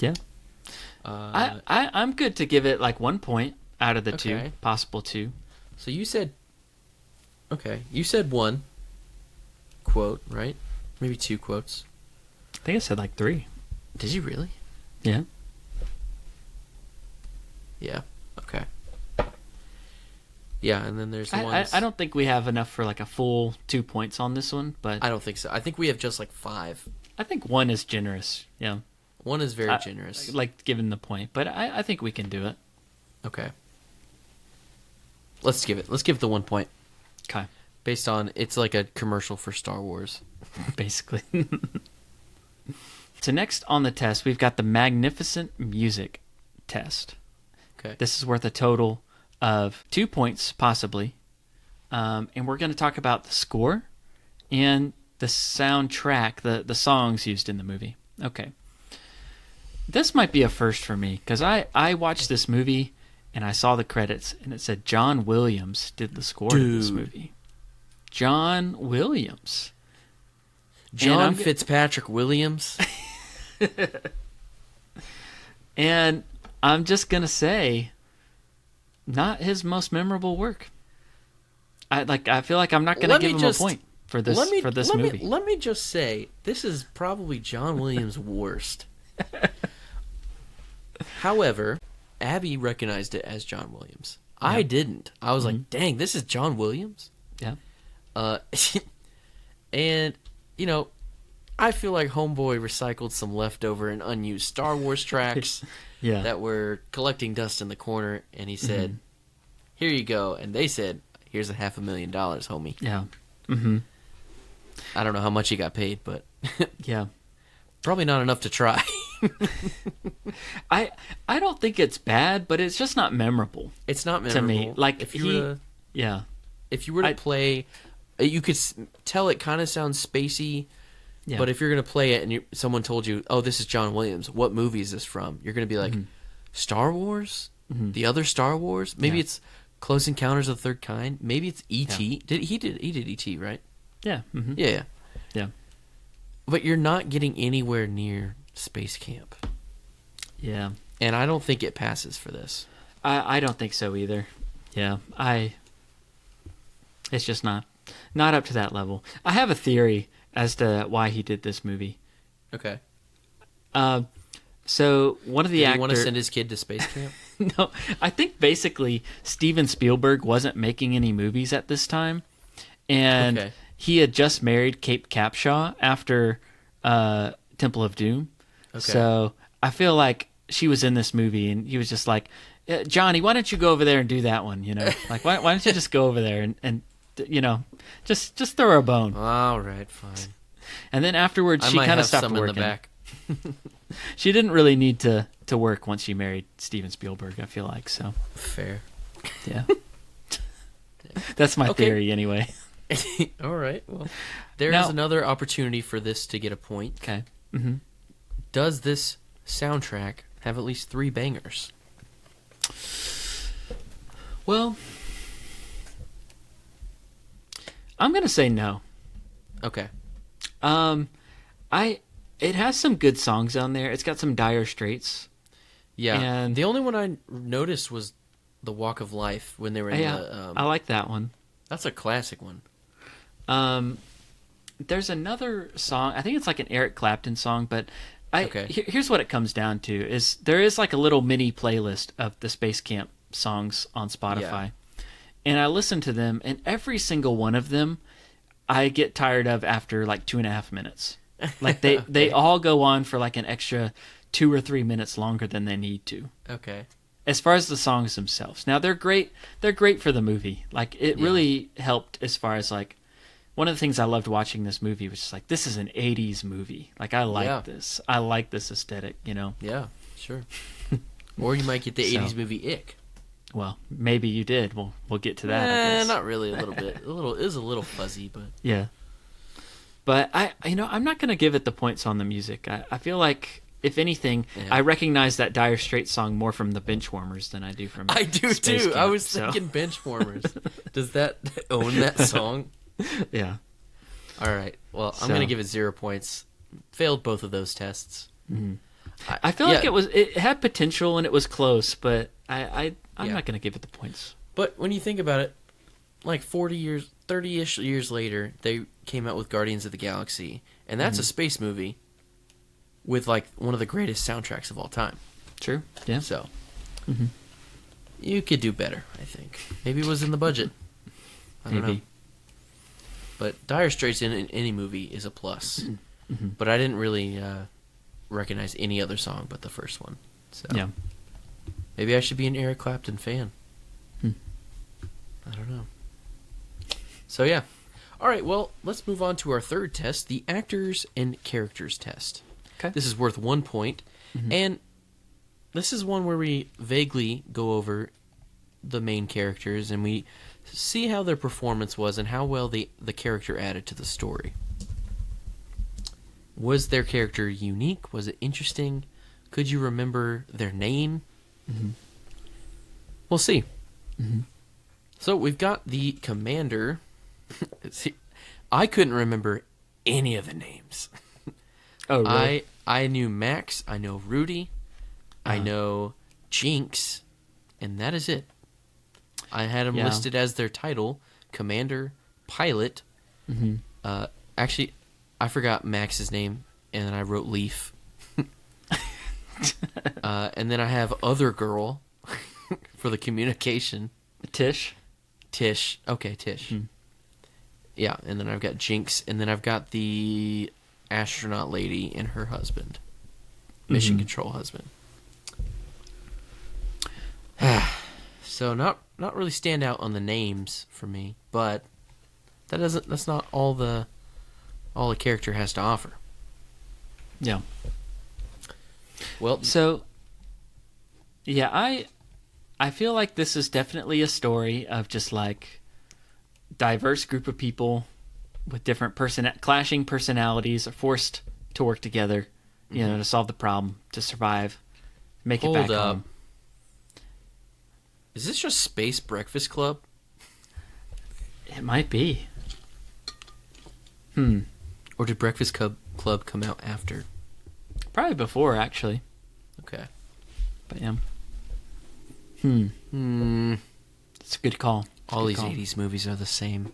Yeah. I'm good to give it like 1 point out of the two, possible two. So you said one quote, right? Maybe 2 quotes. I think I said like 3. Did you really? Yeah. Yeah. Okay. Yeah, and then there's the ones... I don't think we have enough for like a full 2 points on this one, but... I don't think so. I think we have just like 5. I think 1 is generous, yeah. 1 is very generous. Like giving the point, but I think we can do it. Okay. Let's give it the 1 point. Okay. Based on, it's like a commercial for Star Wars. Basically. So next on the test, we've got the Magnificent Music test. Okay. This is worth a total of 2 points, possibly. And we're going to talk about the score and the soundtrack, the songs used in the movie. Okay. This might be a first for me, because I watched this movie and I saw the credits, and it said John Williams did the score to this movie. John Williams. John Fitzpatrick Williams. And I'm just going to say, not his most memorable work. I feel like I'm not going to give him a point for this movie. Let me just say, this is probably John Williams' worst. However, Abby recognized it as John Williams. Yeah. I didn't. I was like, dang, this is John Williams? Yeah. And, you know, I feel like Homeboy recycled some leftover and unused Star Wars tracks that were collecting dust in the corner, and he said, here you go. And they said, here's $500,000, homie. Yeah. I don't know how much he got paid, but yeah, probably not enough to try. I don't think it's bad, but it's just not memorable. It's not memorable to me. Like if you were to play, you could tell it kind of sounds spacey. Yeah. But if you're gonna play it and someone told you, "Oh, this is John Williams. What movie is this from?" You're gonna be like, "Star Wars? The other Star Wars? Maybe it's Close Encounters of the Third Kind. Maybe it's E.T. Yeah. He did E.T. right? Yeah. Yeah. But you're not getting anywhere near Spacecamp. Yeah. And I don't think it passes for this. I don't think so either. Yeah. It's just not up to that level. I have a theory as to why he did this movie. Okay. So one of the actors... Did he want to send his kid to Spacecamp? No. I think basically Steven Spielberg wasn't making any movies at this time. And he had just married Kate Capshaw after Temple of Doom. Okay. So I feel like she was in this movie, and he was just like, Johnny, why don't you go over there and do that one? You know, like why don't you just go over there and you know, just throw her a bone. All right, fine. And then afterwards, she kind of stopped working. In the back. She didn't really need to work once she married Steven Spielberg, I feel like. So fair. Yeah. That's my theory anyway. All right. Well, there is another opportunity for this to get a point. Okay. Does this soundtrack have at least 3 bangers? Well, I'm going to say no. Okay. It has some good songs on there. It's got some Dire Straits. Yeah. And the only one I noticed was the Walk of Life when they were in the. I like that one. That's a classic one. There's another song. I think it's like an Eric Clapton song, but here's what it comes down to: is there is like a little mini playlist of the Spacecamp songs on Spotify, and I listen to them, and every single one of them, I get tired of after like 2.5 minutes. Like they all go on for like an extra 2 or 3 minutes longer than they need to. Okay. As far as the songs themselves, now they're great. They're great for the movie. Like it really helped as far as like. One of the things I loved watching this movie was just like, this is an 80s movie. Like, I like this. I like this aesthetic, you know? Yeah, sure. Or you might get the 80s movie ick. Well, maybe you did. We'll get to that, I guess. Not really, a little bit. It was a little fuzzy, but... Yeah. But, I'm not going to give it the points on the music. I feel like, if anything, I recognize that Dire Straits song more from the Benchwarmers than I do from I do, too. I was thinking Benchwarmers. Does that own that song? Yeah. All right. Well, I'm going to give it 0 points. Failed both of those tests. Mm-hmm. I feel like it had potential and it was close, but I'm not going to give it the points. But when you think about it, like 30-ish years later, they came out with Guardians of the Galaxy, and that's a space movie with like one of the greatest soundtracks of all time. True. Yeah. So you could do better, I think. Maybe it was in the budget. I don't know. But Dire Straits in any movie is a plus. Mm-hmm. But I didn't really recognize any other song but the first one. So maybe I should be an Eric Clapton fan. I don't know. So yeah. All right, well, let's move on to our third test, the actors and characters test. Okay. This is worth 1 point. Mm-hmm. And this is one where we vaguely go over the main characters and we see how their performance was and how well the character added to the story. Was their character unique? Was it interesting? Could you remember their name? Mm-hmm. We'll see. Mm-hmm. So we've got the commander. See, I couldn't remember any of the names. Oh, really? I knew Max. I know Rudy. I know Jinx. And that is it. I had them listed as their title, Commander, Pilot. Mm-hmm. Actually, I forgot Max's name, and I wrote Leaf. And then I have Other Girl for the communication. Tish. Okay, Tish. Mm-hmm. Yeah, and then I've got Jinx, and then I've got the astronaut lady and her husband. Mission control husband. So not really stand out on the names for me, but that's not all the character has to offer. Yeah. Well, so yeah, I feel like this is definitely a story of just like diverse group of people with different clashing personalities are forced to work together, you know, to solve the problem, to survive, make it back home. Is this just Space Breakfast Club? It might be. Or did Breakfast Club come out after? Probably before, actually. Okay. But yeah. It's a good call. All these 80s movies are the same.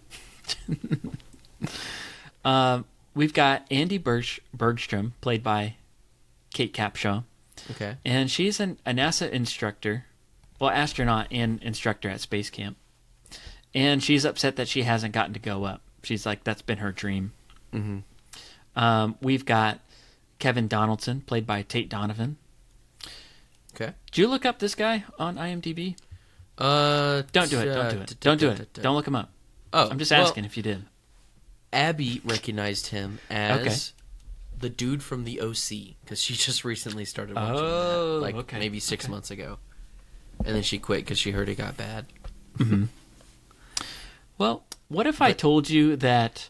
We've got Andy Bergstrom, played by Kate Capshaw. Okay. And she's a NASA instructor. Well, astronaut and instructor at Spacecamp. And she's upset that she hasn't gotten to go up. She's like, that's been her dream. Mm-hmm. We've got Kevin Donaldson, played by Tate Donovan. Okay. Did you look up this guy on IMDb? Don't do it. Don't do it. Don't look him up. Oh, I'm just asking if you did. Abby recognized him as the dude from the OC, because she just recently started watching that, maybe 6 months ago. And then she quit because she heard it got bad. Mm-hmm. Well, what if I told you that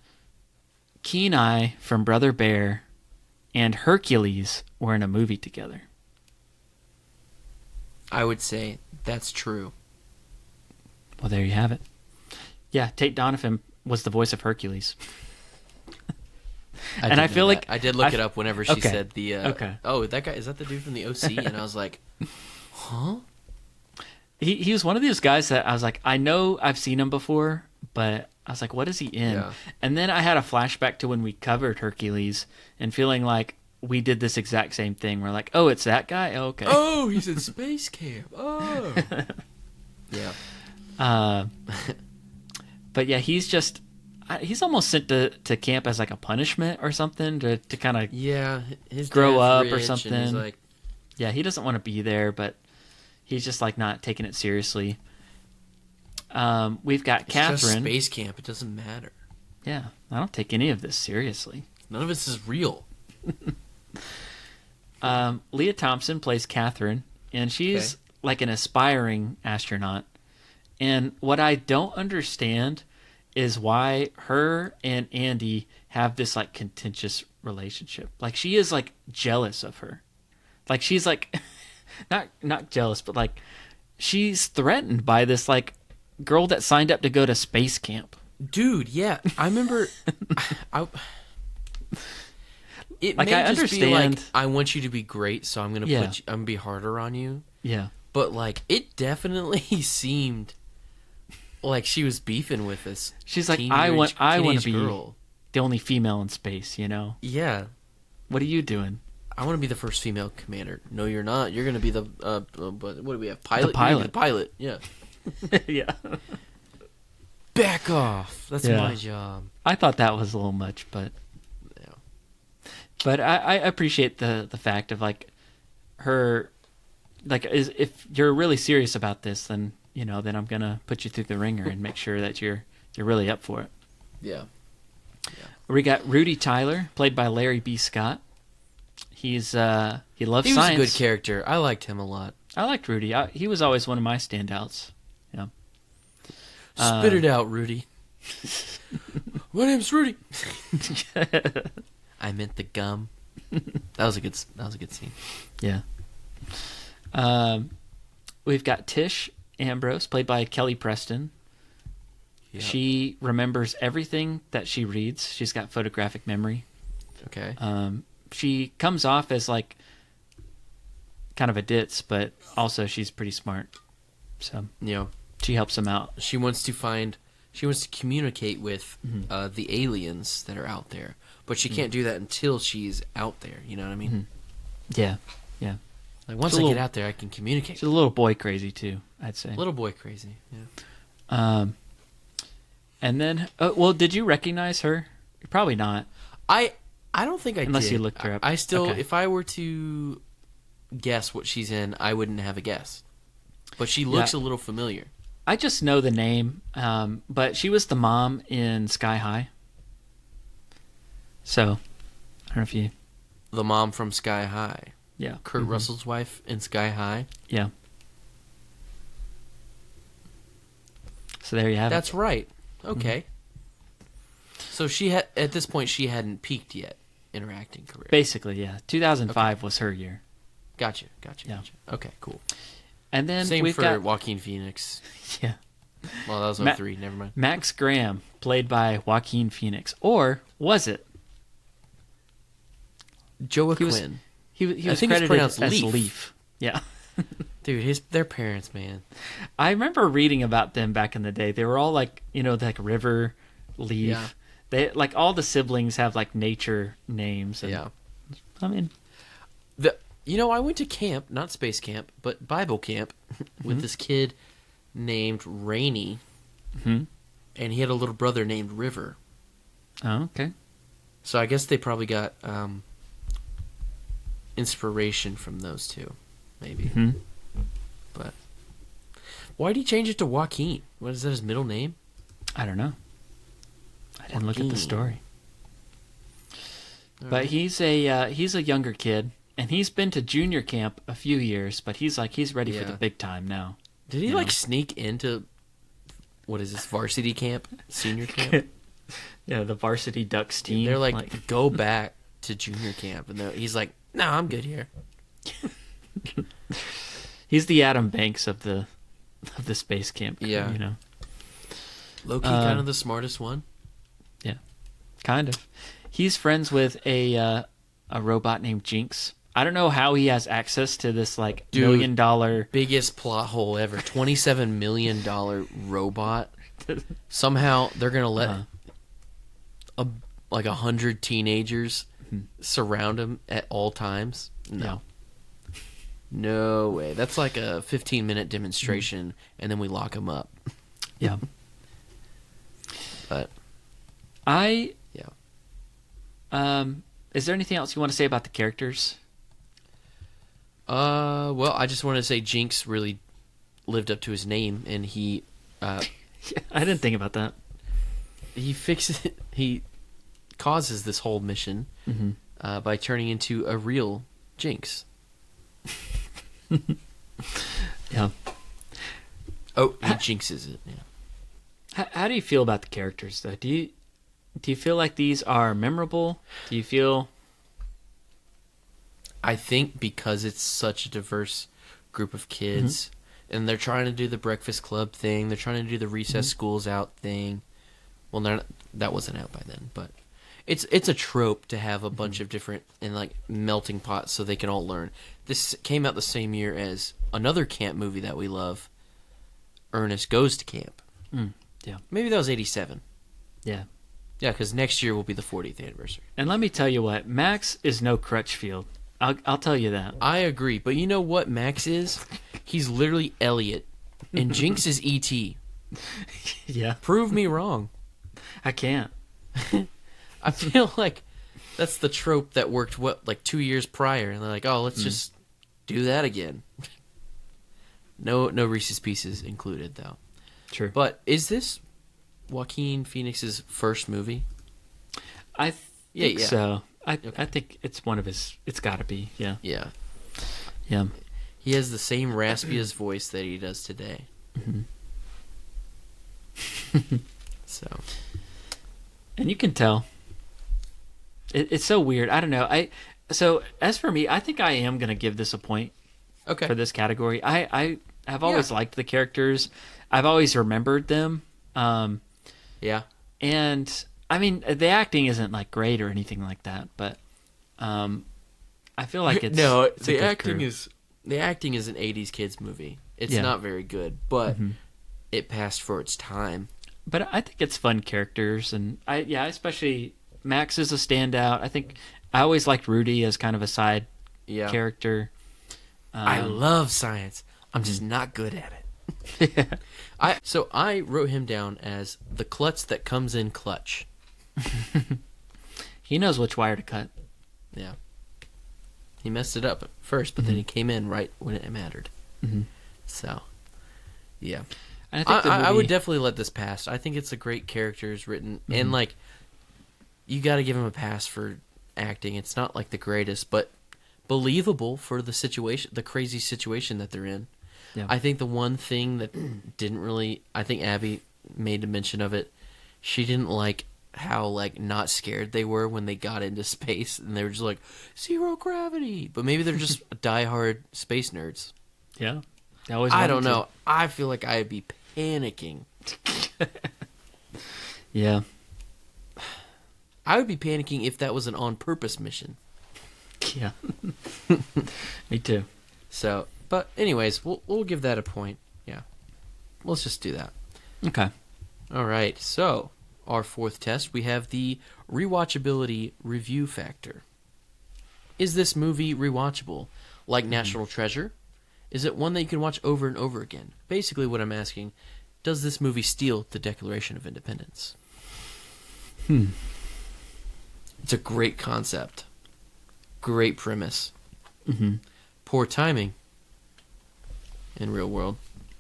Kenai from Brother Bear and Hercules were in a movie together? I would say that's true. Well, there you have it. Yeah, Tate Donovan was the voice of Hercules. I feel like I did look it up whenever she said the. Oh, that guy, is that the dude from the OC? And I was like, huh? he was one of those guys that I was like, I know I've seen him before, but I was like, what is he in? Yeah. And then I had a flashback to when we covered Hercules and feeling like we did this exact same thing. We're like, oh, it's that guy? Oh, okay. Oh, he's in Spacecamp. Oh. Yeah. But yeah, he's almost sent to camp as like a punishment or something to kind of his grow dad's up rich, or and something. he's like, Yeah, he doesn't want to be there, but he's just like not taking it seriously. We've got it's Catherine. just Spacecamp. It doesn't matter. Yeah, I don't take any of this seriously. None of this is real. Leah Thompson plays Catherine, and she's like an aspiring astronaut. And what I don't understand is why her and Andy have this like contentious relationship. Like she is like jealous of her. Like she's like not jealous, but like she's threatened by this like girl that signed up to go to space camp. Dude, yeah. I remember it Like, may I just be like, understand. I want you to be great, so I'm gonna I'm gonna be harder on you. Yeah. But like it definitely seemed like she was beefing with this. She's like, I want to be girl. the only female in space, you know? Yeah. What are you doing? I want to be the first female commander. No, you're not. You're going to be the what do we have? Pilot. The pilot. The pilot. Yeah. Yeah. Back off. That's Yeah. my job. I thought that was a little much, but But I appreciate the fact of like her, like if you're really serious about this, then then I'm gonna put you through the ringer and make sure that you're really up for it. Yeah. We got Rudy Tyler, played by Larry B. Scott. He loves He was science. a good character. I liked him a lot. I liked Rudy. He was always one of my standouts. Yeah. Spit it out, Rudy. My name's Rudy. I meant the gum. That was a good scene. Yeah. We've got Tish Ambrose, played by Kelly Preston. Yep. She remembers everything that she reads. She's got photographic memory. Okay. She comes off as like kind of a ditz, but also she's pretty smart. So she helps him out. She wants to communicate with the aliens that are out there, but she can't do that until she's out there. You know what I mean? Yeah, yeah. Like once I get out there, I can communicate. She's a little boy crazy too, I'd say. Little boy crazy. Yeah. And then, well, did you recognize her? Probably not. I don't think I did. Unless you looked her up. I still, Okay. if I were to guess what she's in, I wouldn't have a guess. But she looks a little familiar. I just know the name, but she was the mom in Sky High. So, I don't know if you... The mom from Sky High. Yeah. Kurt Russell's wife in Sky High. Yeah. So there you have That's it. right. Okay. So at this point, she hadn't peaked yet in her acting career. Basically, yeah. 2005 was her year. Gotcha. Yeah. Okay, cool. And then Same we've for got... Joaquin Phoenix. Yeah. Well, that was 03. Never mind. Max Graham, played by Joaquin Phoenix. Or was it? Joaquin. He was I think it's credited pronounced as Leaf. Leaf. Yeah. Dude, their parents, man. I remember reading about them back in the day. They were all like, like River, Leaf. Yeah. They like all the siblings have like nature names. And, Yeah. I mean, I went to camp, not space camp, but Bible camp with this kid named Rainey, and he had a little brother named River. oh, okay. So I guess they probably got inspiration from those two, maybe. But why did he change it to Joaquin? What is that, his middle name? I don't know. I didn't look at the Joaquin. story. All But right. he's a younger kid, and he's been to junior camp a few years, but he's ready for the Yeah. big time now. Did he you know. sneak into what is this, varsity camp, senior camp? Yeah, the varsity Ducks team. They're like, go back to junior camp, and he's like, no, I'm good here. he's the Adam Banks of the space camp. Yeah. Low-key, kind of the smartest one. Yeah, kind of. He's friends with a robot named Jinx, I don't know how he has access to this like Dude, $1 million. Biggest plot hole ever. $27 million robot. Somehow they're gonna let like 100 teenagers surround him at all times. No. No way. That's like a 15-minute demonstration, and then we lock him up. Yeah. But is there anything else you want to say about the characters? Well, I just wanted to say Jinx really lived up to his name, and he I didn't think about that. He causes this whole mission by turning into a real Jinx. Yeah. Oh, he jinxes it. Yeah. How do you feel about the characters, though? Do you feel like these are memorable? Do you feel... I think because it's such a diverse group of kids, and they're trying to do the Breakfast Club thing, they're trying to do the recess schools out thing. Well, that wasn't out by then, but it's a trope to have a bunch of different and like melting pots so they can all learn. This came out the same year as another camp movie that we love, Ernest Goes to Camp. Yeah. Maybe that was 87. Yeah. Yeah, because next year will be the 40th anniversary. And let me tell you what, Max is no Crutchfield. I'll tell you that. I agree, but you know what Max is? He's literally Elliot, and Jinx is E.T. Yeah. Prove me wrong. I can't. I feel like that's the trope that worked, like 2 years prior, and they're like, oh, let's just do that again. No Reese's Pieces included, though. True. But is this Joaquin Phoenix's first movie? I think yeah. so. I think it's one of his... It's got to be, yeah. Yeah. Yeah. He has the same raspiest voice that he does today. So... And you can tell. It's so weird. I don't know. So as for me, I think I am going to give this a point for this category. I have always liked the characters. I've always remembered them. Yeah. And I mean, the acting isn't like great or anything like that, but I feel like it's the acting is an 80s kids movie. It's not very good, but it passed for its time. But I think it's fun characters, and especially Max is a standout. I think I always liked Rudy as kind of a side character. I love science. I'm just not good at it. So I wrote him down as the klutz that comes in clutch. He knows which wire to cut. Yeah. He messed it up at first, but then he came in right when it mattered. So, yeah. And I think I would definitely let this pass. I think it's a great characters written, and like, you got to give him a pass for acting. It's not like the greatest, but believable for the situation, the crazy situation that they're in. Yeah. I think the one thing that didn't really, I think Abby made a mention of it. She didn't like how like not scared they were when they got into space, and they were just like 0 gravity. But maybe they're just diehard space nerds. Yeah. I don't know. I feel like I'd be panicking. Yeah. I would be panicking if that was an on-purpose mission. Yeah. Me too. So, but anyways, we'll give that a point. Yeah. Let's just do that. Okay. All right. So, our fourth test, we have the rewatchability review factor. Is this movie rewatchable? Like National Treasure? Is it one that you can watch over and over again? Basically what I'm asking, does this movie steal the Declaration of Independence? It's a great concept. Great premise. Poor timing in real world.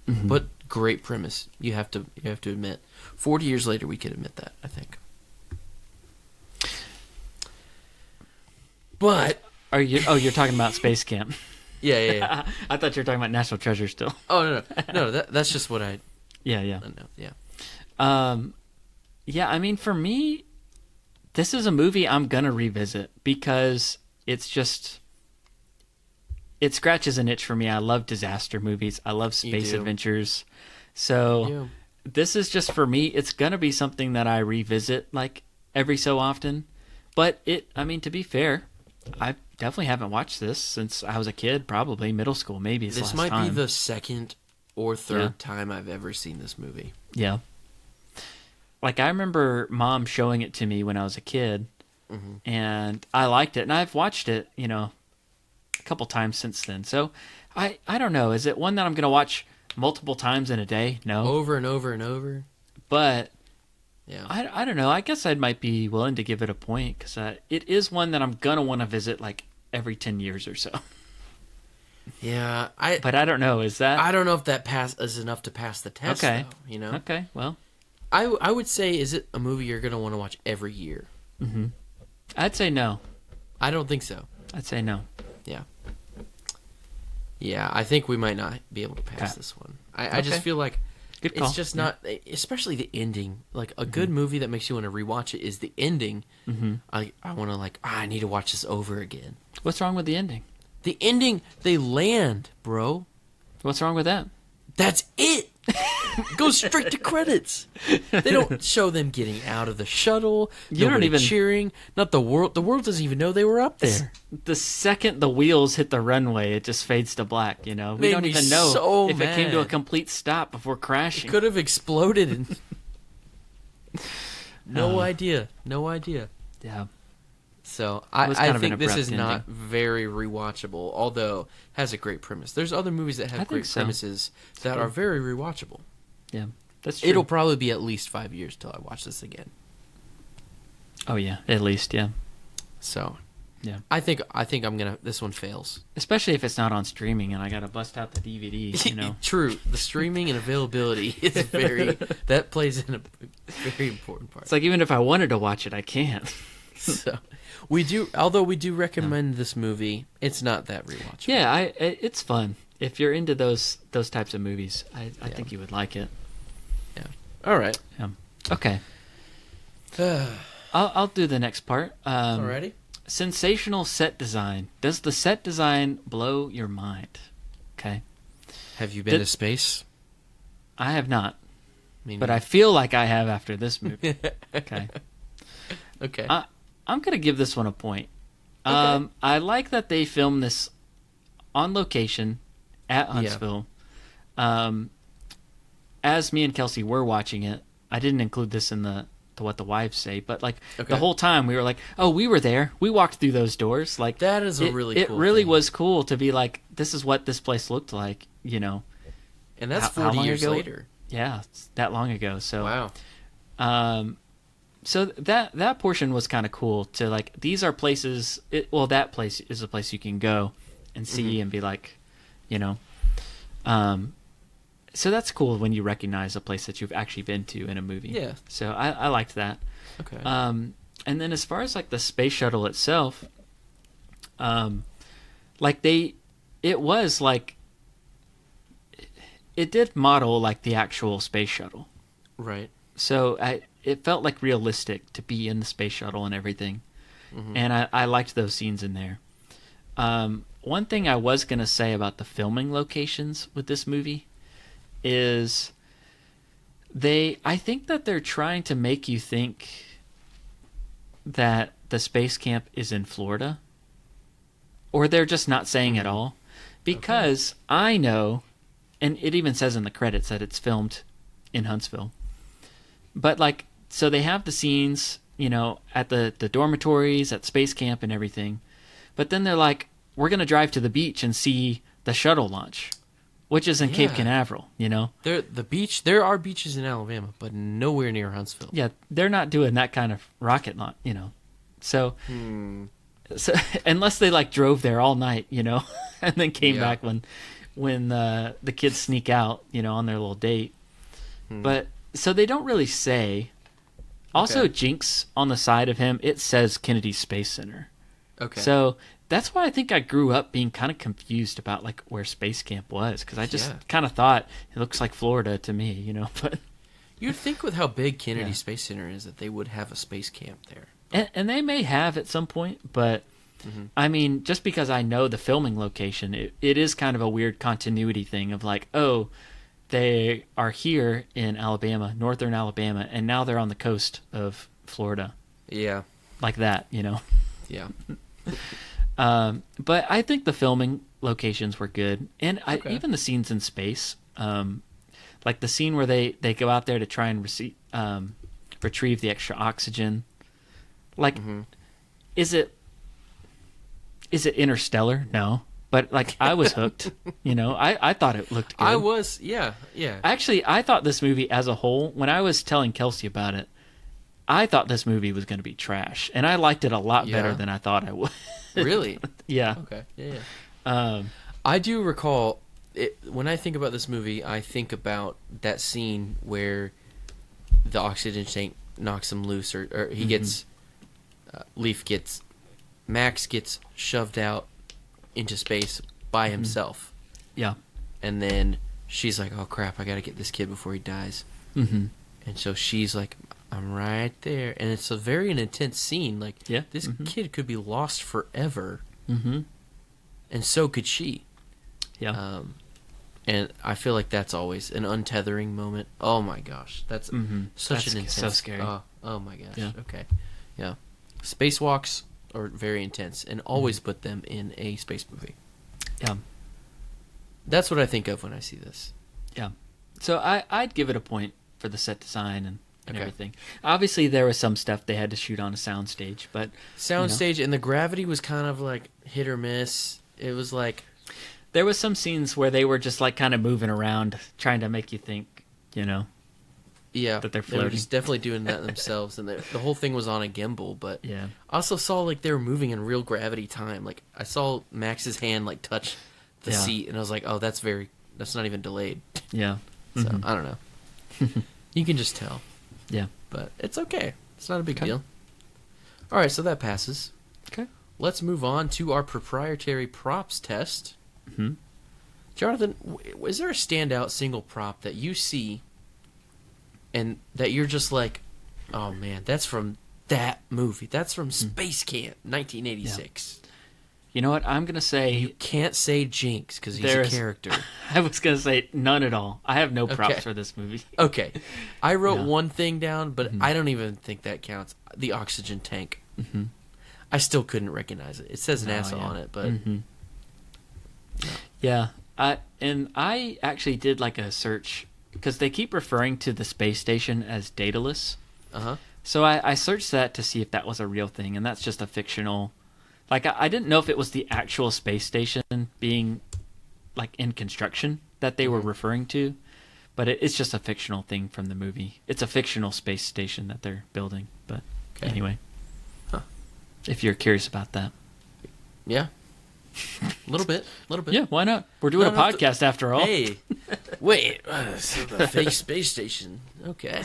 But great premise. You have to admit. 40 years later we could admit that, I think. But you're talking about Spacecamp. Yeah. I thought you were talking about National Treasure still. Oh no. That's just what I. Yeah. know. Yeah. Yeah. I mean, for me, this is a movie I'm gonna revisit because it scratches an itch for me. I love disaster movies. I love space adventures. So this is just for me. It's gonna be something that I revisit like every so often. But to be fair, definitely haven't watched this since I was a kid, probably middle school, maybe. This might be the second or third time I've ever seen this movie. Yeah. Like, I remember Mom showing it to me when I was a kid, and I liked it. And I've watched it, a couple times since then. So, I don't know. Is it one that I'm going to watch multiple times in a day? No. Over and over and over? But, yeah, I don't know. I guess I might be willing to give it a point, because it is one that I'm going to want to visit, like, every 10 years or so. Yeah. But I don't know. Is that... I don't know if that is enough to pass the test, okay. though, Okay, well... I would say, is it a movie you're going to want to watch every year? Mm-hmm. I'd say no. I don't think so. I'd say no. Yeah. Yeah, I think we might not be able to pass this one. I just feel like good call. It's just not, especially the ending. Like, a good movie that makes you want to rewatch it is the ending. Mm-hmm. I want to, I need to watch this over again. What's wrong with the ending? The ending, they land, bro. What's wrong with that? That's it. Go straight to credits. They don't show them getting out of the shuttle. You don't even cheering. Not the world. The world doesn't even know they were up there. The second the wheels hit the runway, it just fades to black. We don't even know so if mad. It came to a complete stop before crashing. It could have exploded. And... No idea. Yeah. So I think this is not very rewatchable, although has a great premise. There's other movies that have great premises that are very rewatchable. Yeah, that's true. It'll probably be at least 5 years till I watch this again. Oh yeah, at least, yeah. So, yeah, I think this one fails, especially if it's not on streaming and I gotta bust out the DVD. True, the streaming and availability is that plays in a very important part. It's like, even if I wanted to watch it, I can't. So we do recommend this movie. It's not that rewatchable. Yeah, it's fun. If you're into those types of movies, I think you would like it. Yeah. All right. Yeah. Okay. I'll do the next part. Alrighty. Sensational set design. Does the set design blow your mind? Okay. Have you been to space? I have not. But I feel like I have after this movie. Okay. Okay. I'm going to give this one a point. Okay. I like that they filmed this on location at Huntsville. Yeah. As me and Kelsey were watching it, I didn't include this in the what the wives say, but the whole time we were like, oh, we were there. We walked through those doors. Like, that is a really cool It really thing. was cool to be like, this is what this place looked like, And that's 40 years later. Yeah, it's that long ago. So wow. So that portion was kind of cool to these are places. That place is a place you can go and see and be like, so that's cool when you recognize a place that you've actually been to in a movie. Yeah. So I liked that. Okay. And then as far as the space shuttle itself, it did model the actual space shuttle. Right. So it felt realistic to be in the space shuttle and everything. And I liked those scenes in there. One thing I was going to say about the filming locations with this movie is I think that they're trying to make you think that the space camp is in Florida, or they're just not saying at all, because I know, and it even says in the credits that it's filmed in Huntsville. But so they have the scenes, at the dormitories, at Spacecamp and everything. But then they're like, we're going to drive to the beach and see the shuttle launch, which is in Cape Canaveral, There are beaches in Alabama, but nowhere near Huntsville. Yeah, they're not doing that kind of rocket launch, So, so unless they drove there all night, and then came back when the kids sneak out, on their little date. But so they don't really say. Also, Jinx on the side of him, it says Kennedy Space Center. Okay. So that's why I think I grew up being kind of confused about where Space Camp was, because I just kind of thought it looks like Florida to me, But you'd think with how big Kennedy Space Center is that they would have a space camp there. And they may have at some point, but I mean, just because I know the filming location, it is kind of a weird continuity thing of they are here in Alabama, northern Alabama, and now they're on the coast of Florida. Yeah. Like that, Yeah. But I think the filming locations were good, and even the scenes in space, like the scene where they go out there to try and retrieve the extra oxygen. Like, is it Interstellar? No. But, like, I was hooked, I thought it looked good. I was, yeah. Actually, I thought this movie as a whole, when I was telling Kelsey about it, I thought this movie was going to be trash. And I liked it a lot better than I thought I would. Really? Yeah. Okay, yeah. I do recall, when I think about this movie, I think about that scene where the oxygen tank knocks him loose, or he gets, Max gets shoved out into space by himself. Yeah. And then she's like, oh crap, I gotta get this kid before he dies. Mm-hmm. And so she's like, I'm right there. And it's a very intense scene. Like, yeah. This kid could be lost forever. Mm-hmm. And so could she. Yeah. And I feel like that's always an untethering moment. Oh my gosh. That's such an intense... so scary. Oh my gosh. Yeah. Okay. Yeah. Spacewalks are very intense and always put them in a space movie. Yeah. That's what I think of when I see this. Yeah. So I'd give it a point for the set design and everything. Obviously, there was some stuff they had to shoot on a soundstage, but... Soundstage, and the gravity was kind of like hit or miss. It was like... There was some scenes where they were just like kind of moving around, trying to make you think, Yeah, that they're floating. They were just definitely doing that themselves, and the whole thing was on a gimbal. But yeah, I also saw like they were moving in real gravity time. Like I saw Max's hand like touch the seat, and I was like, "Oh, that's not even delayed." Yeah, so I don't know. You can just tell. Yeah, but it's okay. It's not a big deal. All right, so that passes. Okay, let's move on to our proprietary props test. Mm-hmm. Jonathan, is there a standout single prop that you see and that you're just like, oh man, that's from that movie. That's from Spacecamp, 1986. Yeah. You know what? I'm going to say... You can't say Jinx because he's a character. I was going to say none at all. I have no props for this movie. Okay. I wrote one thing down, but I don't even think that counts. The oxygen tank. Mm-hmm. I still couldn't recognize it. It says NASA on it, but... Yeah. I actually did like a search because they keep referring to the space station as dataless. Uh-huh. So I searched that to see if that was a real thing, and that's just a fictional... Like, I didn't know if it was the actual space station being, like, in construction that they were referring to, but it's just a fictional thing from the movie. It's a fictional space station that they're building, but anyway. Huh. If you're curious about that. Yeah. A little bit. Yeah, why not? We're doing a podcast after all. Hey, wait, so the fake space station. Okay.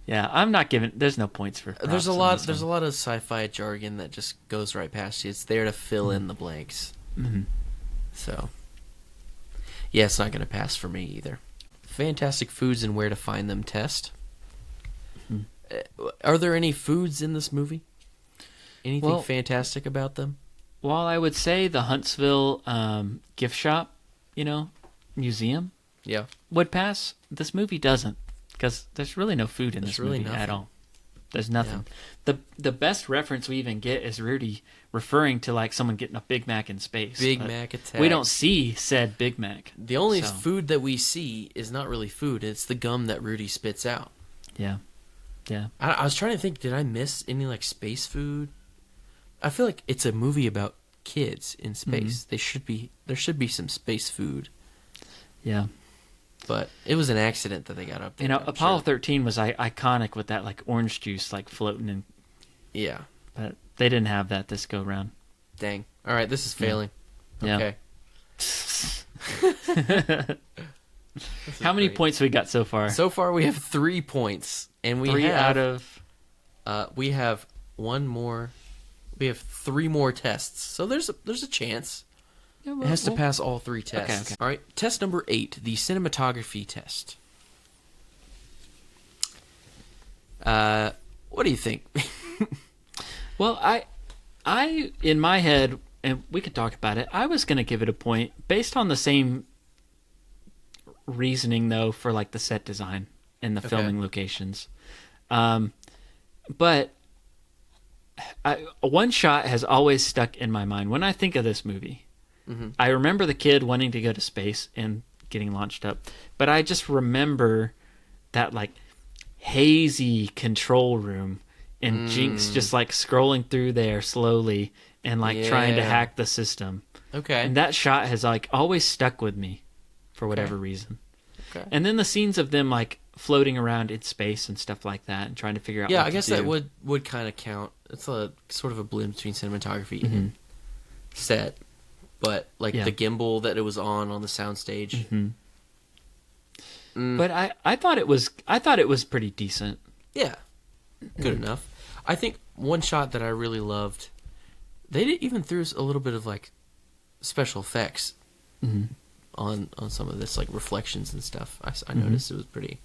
Yeah, I'm not giving. There's no points for. There's a lot of sci-fi jargon that just goes right past you. It's there to fill in the blanks. Mm-hmm. So, yeah, it's not going to pass for me either. Fantastic foods and where to find them test. Mm-hmm. Are there any foods in this movie? Anything fantastic about them? Well, I would say the Huntsville gift shop, museum, would pass. This movie doesn't, because there's really no food in this movie at all. There's nothing. Yeah. The best reference we even get is Rudy referring to like someone getting a Big Mac in space. Big Mac attack. We don't see said Big Mac. The only food that we see is not really food. It's the gum that Rudy spits out. Yeah. Yeah. I was trying to think, did I miss any like space food? I feel like it's a movie about kids in space. Mm-hmm. There should be some space food. Yeah. But it was an accident that they got up there. Apollo 13 was iconic with that like orange juice like floating in. Yeah. But they didn't have that this go round. Dang. All right, this is failing. Yeah. Okay. How many points we got so far? So far we have 3 points, and we have one more. We have 3 more tests, so there's a chance. Yeah, it has to pass all 3 tests. Okay. All right, test number 8, the cinematography test. What do you think? Well, I in my head, and we could talk about it, I was going to give it a point based on the same reasoning, though, for like the set design and the filming locations. But one shot has always stuck in my mind when I think of this movie. Mm-hmm. I remember the kid wanting to go to space and getting launched up, but I just remember that like hazy control room and Jinx just like scrolling through there slowly and like trying to hack the system. Okay. And that shot has like always stuck with me for whatever reason. Okay. And then the scenes of them like floating around in space and stuff like that and trying to figure out what I guess to do. that would kind of count. It's a sort of a blend between cinematography and set. But like the gimbal that it was on the soundstage. But I thought it was pretty decent. Yeah. Good enough. I think one shot that I really loved, they even threw a little bit of like special effects on some of this, like reflections and stuff. I noticed it was pretty.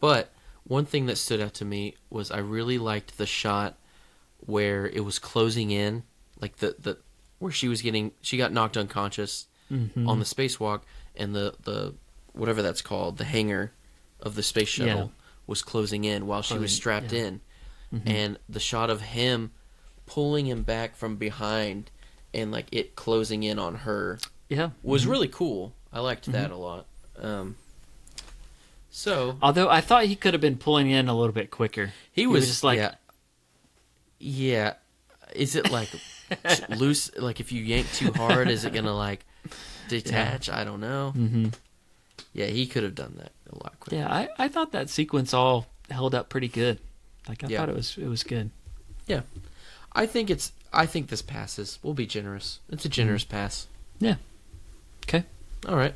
But one thing that stood out to me was I really liked the shot where it was closing in, like the where she got knocked unconscious on the spacewalk, and the whatever that's called, the hangar of the space shuttle was closing in while she was strapped in. And the shot of him pulling him back from behind and like it closing in on her was really cool. I liked that a lot. So although I thought he could have been pulling in a little bit quicker. He was just like is it like loose, like if you yank too hard is it gonna like detach? I don't know. Yeah, he could have done that a lot quicker. Yeah, I thought that sequence all held up pretty good. Like I thought it was good. Yeah. I think this passes. We'll be generous. It's a generous pass. Yeah. Okay. All right.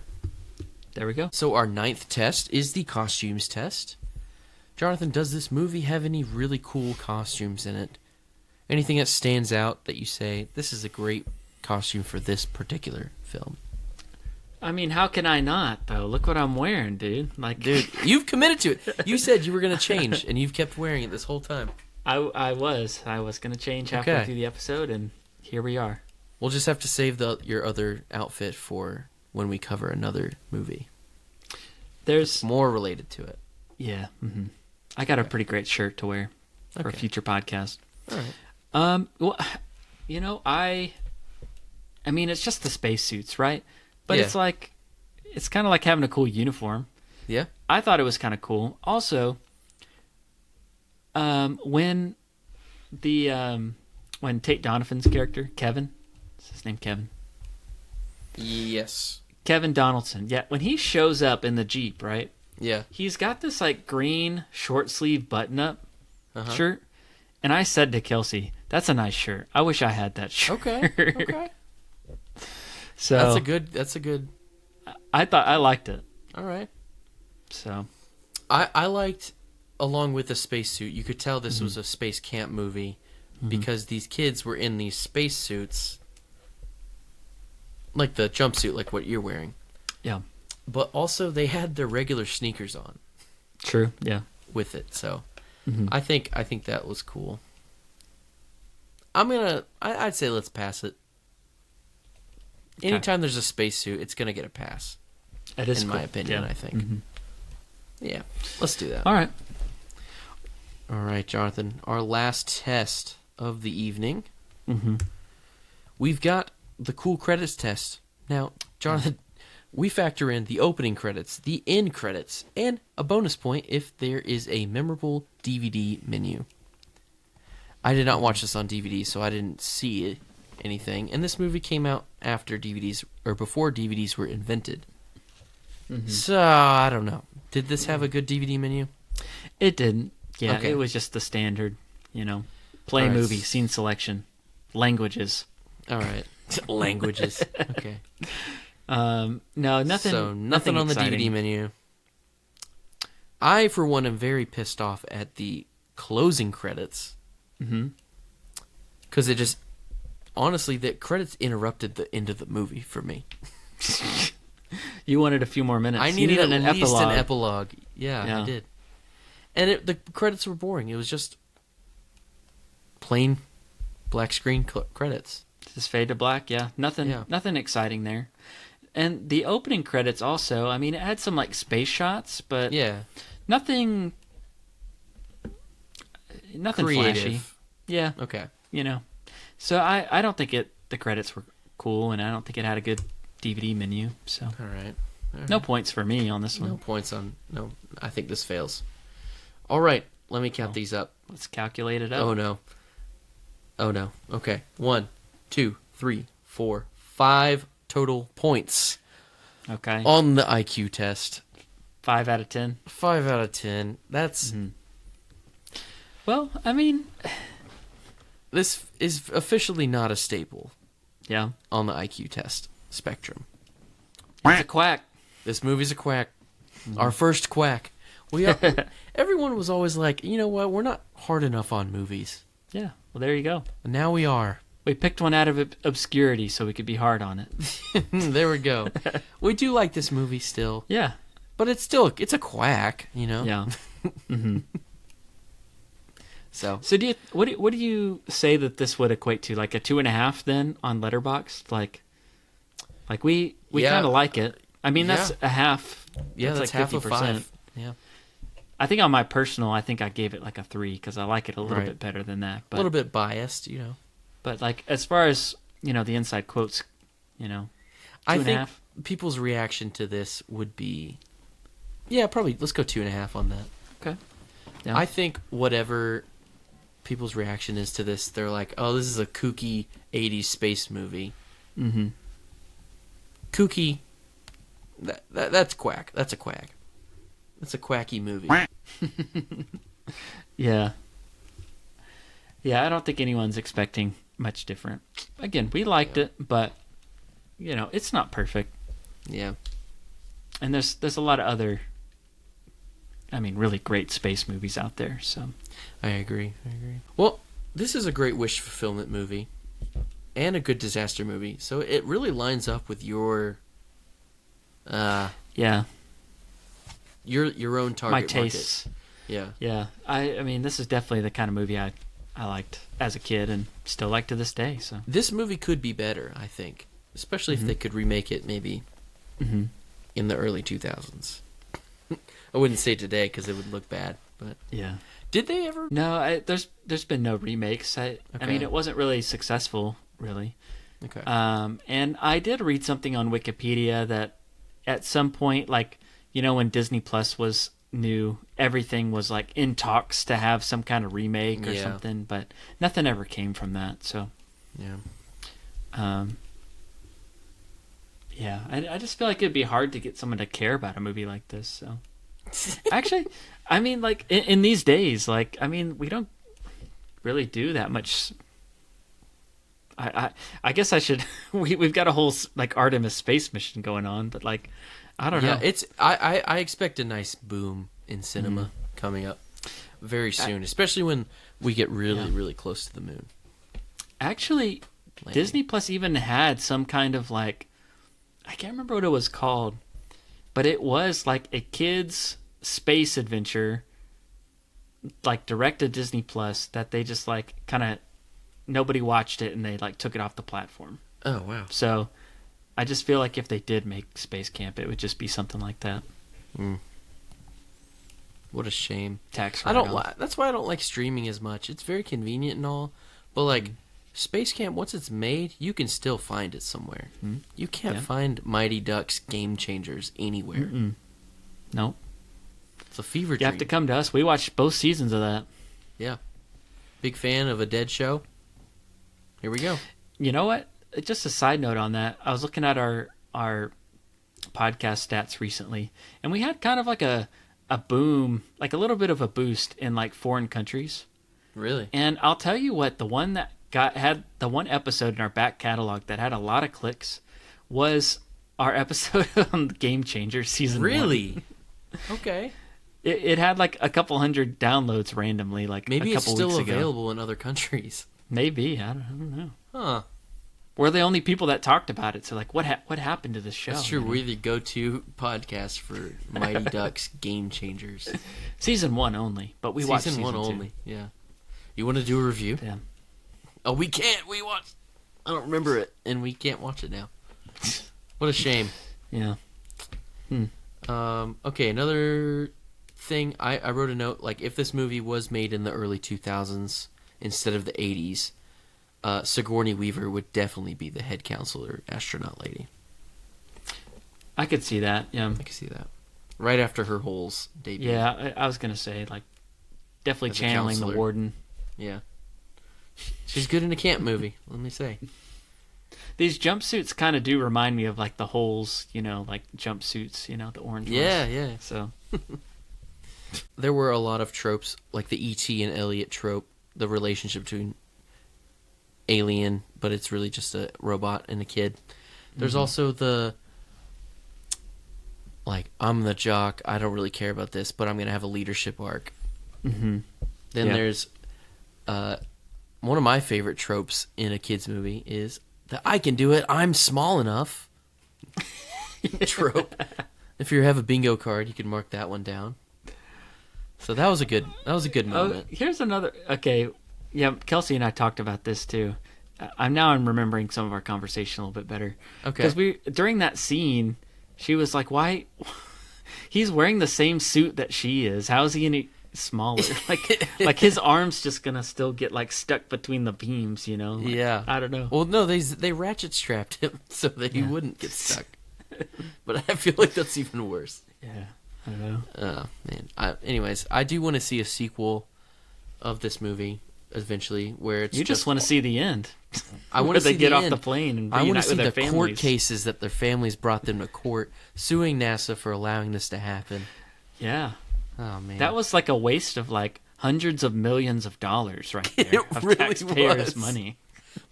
There we go. So our 9th test is the costumes test. Jonathan, does this movie have any really cool costumes in it? Anything that stands out that you say, this is a great costume for this particular film? I mean, how can I not, though? Look what I'm wearing, dude. Like, dude, you've committed to it. You said you were going to change, and you've kept wearing it this whole time. I was going to change halfway through the episode, and here we are. We'll just have to save your other outfit for when we cover another movie. There's more related to it. Yeah. I got a pretty great shirt to wear for a future podcast. All right. Well, you know, I mean, it's just the spacesuits, right? But it's like, it's kind of like having a cool uniform. Yeah. I thought it was kind of cool. Also, when Tate Donovan's character, Kevin, is his name Kevin? Yes. Kevin Donaldson. Yeah, when he shows up in the Jeep, right? Yeah. He's got this like green short sleeve button up shirt. And I said to Kelsey, that's a nice shirt. I wish I had that shirt. Okay. So that's a good. I liked it. All right. So, I liked, along with the spacesuit, you could tell this was a space camp movie because these kids were in these spacesuits, like the jumpsuit, like what you're wearing. Yeah. But also they had their regular sneakers on. True. Yeah. With it, so I think that was cool. I'd say let's pass it. Okay. Anytime there's a spacesuit, it's gonna get a pass. It is in my opinion. I think. Yeah, let's do that. All right. All right, Jonathan. Our last test of the evening. We've got the cool credits test. Now, Jonathan, we factor in the opening credits, the end credits, and a bonus point if there is a memorable DVD menu. I did not watch this on DVD, so I didn't see anything. And this movie came out after DVDs, or before DVDs were invented. So, I don't know. Did this have a good DVD menu? It didn't. Yeah, Okay. It was just the standard, play All right. movie, scene selection, languages. All right. Languages. Okay. No, nothing. So, nothing on exciting. the DVD menu. I, for one, am very pissed off at the closing credits. Because it just... Honestly, the credits interrupted the end of the movie for me. You wanted a few more minutes. I You needed an at least epilogue. an epilogue. Yeah, I did. And the credits were boring. It was just plain black screen credits. Just fade to black. Yeah, nothing exciting there. And the opening credits also. I mean, it had some like space shots, but nothing creative. flashy. Yeah. Okay. you know. So I don't think the credits were cool, and I don't think it had a good DVD menu. So All right. no points for me on this one. No points on... No, I think this fails. All right. Let me count these up. Let's calculate it up. Oh, no. Oh, no. Okay. 1, 2, 3, 4, 5 total points. Okay. On the IQ test. 5 out of 10. 5 out of 10. That's... Mm-hmm. Well, I mean... This is officially not a staple. Yeah. On the IQ test spectrum. It's a quack. This movie's a quack. Mm-hmm. Our first quack. Everyone was always like, you know what? We're not hard enough on movies. Yeah. Well, there you go. And now we are. We picked one out of obscurity so we could be hard on it. There we go. We do like this movie still. Yeah. But it's a quack, you know? Yeah. Mm-hmm. So what do you say that this would equate to? Like a 2.5 then on Letterboxd? Like we kind of like it. I mean, that's a half. Yeah, that's like half of 5. Yeah. I think on my personal, I think I gave it like a 3 because I like it a little bit better than that. But, a little bit biased, you know. But like as far as, you know, the inside quotes, you know, 2.5. I think people's reaction to this would be, probably let's go 2.5 on that. Okay. Yeah. I think whatever people's reaction is to this, they're like, oh, this is a kooky 80s space movie. Mm-hmm. Kooky. That's quack. That's a quack. That's a quacky movie. Yeah. Yeah, I don't think anyone's expecting much different. Again, we liked it, but you know, it's not perfect. Yeah. And there's a lot of other, I mean, really great space movies out there, so I agree. Well, this is a great wish fulfillment movie and a good disaster movie. So it really lines up with your your own target my tastes. Market. Yeah. Yeah. I mean, this is definitely the kind of movie I liked as a kid and still like to this day, so. This movie could be better, I think, especially if they could remake it maybe in the early 2000s. I wouldn't say today because it would look bad, but yeah. Did they ever? No, there's been no remakes. I mean, it wasn't really successful, really. Okay. And I did read something on Wikipedia that at some point, like, you know, when Disney Plus was new, everything was like in talks to have some kind of remake or something, but nothing ever came from that. So, yeah, I just feel like it'd be hard to get someone to care about a movie like this. So, actually, I mean, like in these days, like, I mean, we don't really do that much. I guess I should. We've got a whole like Artemis space mission going on, but like, I don't know. It's I expect a nice boom in cinema coming up very soon, especially when we get really close to the moon. Actually, landing. Disney Plus even had some kind of like, I can't remember what it was called, but it was like a kids space adventure, like direct to Disney Plus that they just like kind of nobody watched it and they like took it off the platform. Oh wow! So I just feel like if they did make Spacecamp, it would just be something like that. What a shame. Tax. That's why I don't like streaming as much. It's very convenient and all, but like Spacecamp, once it's made, you can still find it somewhere. You can't find Mighty Ducks Game Changers anywhere. Nope. It's a fever dream. You have to come to us. We watched both seasons of that. Yeah. Big fan of a dead show. Here we go. You know what? Just a side note on that. I was looking at our podcast stats recently, and we had kind of like a boom, like a little bit of a boost in like foreign countries. Really? And I'll tell you what, the one that had the one episode in our back catalog that had a lot of clicks was our episode on the Game Changer season 1. Really? Okay. It had like a couple hundred downloads randomly, like maybe a couple it's still weeks ago. available in other countries. Maybe. I don't know. Huh. We're the only people that talked about it. So like, what happened to this show? That's true. We're the go-to podcast for Mighty Ducks Game Changers. Season 1 only, but we watched season 1 2. only. Yeah. You want to do a review? Yeah. Oh, we can't. We watched. I don't remember it, and we can't watch it now. What a shame. Yeah. Okay, another thing. I wrote a note, like, if this movie was made in the early 2000s instead of the 80s, Sigourney Weaver would definitely be the head counselor astronaut lady. I could see that. Yeah, I could see that. Right after her Holes debut. Yeah, I was gonna say like definitely As a channeling the counselor. warden. Yeah. She's good in a camp movie, let me say. These jumpsuits kind of do remind me of like the Holes, like jumpsuits, the orange ones. Yeah. So There were a lot of tropes, like the E.T. and Elliot trope, the relationship between alien, but it's really just a robot and a kid. There's also the, like, I'm the jock, I don't really care about this, but I'm going to have a leadership arc. Then there's one of my favorite tropes in a kid's movie is the I can do it, I'm small enough trope. If you have a bingo card, you can mark that one down. So that was a good moment. Here's another. Okay, yeah, Kelsey and I talked about this too. I'm remembering some of our conversation a little bit better. Okay. Because during that scene, she was like, "Why? He's wearing the same suit that she is. How is he any smaller? like his arms just gonna still get like stuck between the beams, Yeah. I don't know. Well, no, they ratchet strapped him so that he wouldn't get stuck. But I feel like that's even worse. Yeah, I don't know. Oh, man. Anyways, I do want to see a sequel of this movie eventually where it's You just want to see the end. I want to see they get the off end. the plane and I want to reunite see with their the families. court cases that their families brought them to court, suing NASA for allowing this to happen. Yeah. Oh, man. That was like a waste of like hundreds of millions of dollars right there It of really taxpayers' was. money.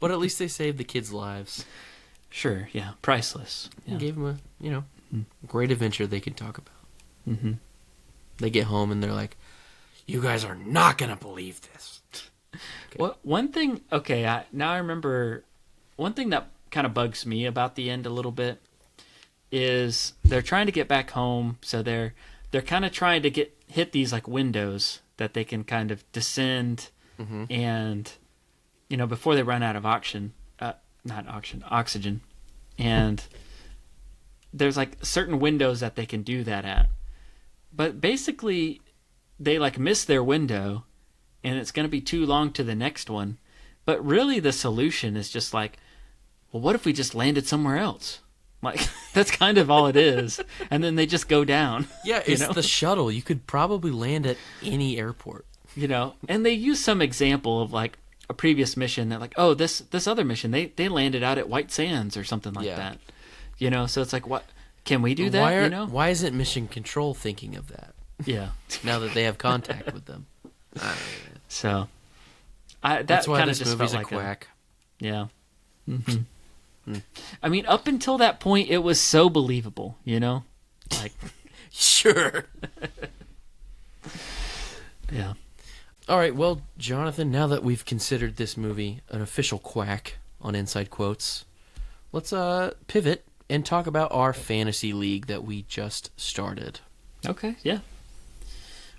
But at least they saved the kids' lives. Sure, yeah, priceless. Yeah. And gave them a, great adventure they can talk about. Mm-hmm. They get home and they're like, you guys are not going to believe this. Okay. Well, one thing, now I remember, one thing that kind of bugs me about the end a little bit is they're trying to get back home, so they're kind of trying to hit these like windows that they can kind of descend and, before they run out of oxygen, and there's like certain windows that they can do that at. But basically, they like miss their window, and it's going to be too long to the next one. But really, the solution is just like, well, what if we just landed somewhere else? Like, that's kind of all it is. And then they just go down. Yeah, it's the shuttle. You could probably land at any airport. And they use some example of like a previous mission that like, oh, this other mission, they landed out at White Sands or something like that. So it's like, what? Can we do that? Why isn't Mission Control thinking of that? Yeah. Now that they have contact with them. So, that's why this just movie's felt a quack. Yeah. Mm-hmm. I mean, up until that point, it was so believable, Like, sure. Yeah. All right, well, Jonathan, now that we've considered this movie an official quack on Inside Quotes, let's pivot and talk about our fantasy league that we just started. Okay, yeah.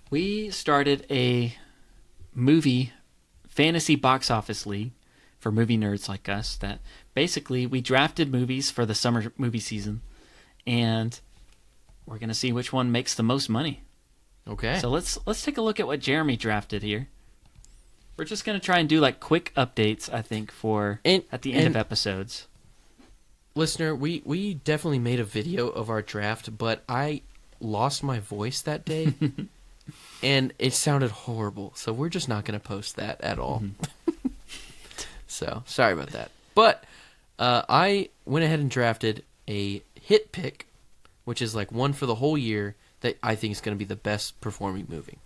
We started a movie fantasy box office league for movie nerds like us that basically we drafted movies for the summer movie season, and we're going to see which one makes the most money. Okay. So let's take a look at what Jeremy drafted here. We're just going to try and do like quick updates, I think, at the end of episodes. Listener, we definitely made a video of our draft, but I lost my voice that day, and it sounded horrible. So we're just not going to post that at all. So sorry about that. But I went ahead and drafted a hit pick, which is like one for the whole year that I think is going to be the best performing movie.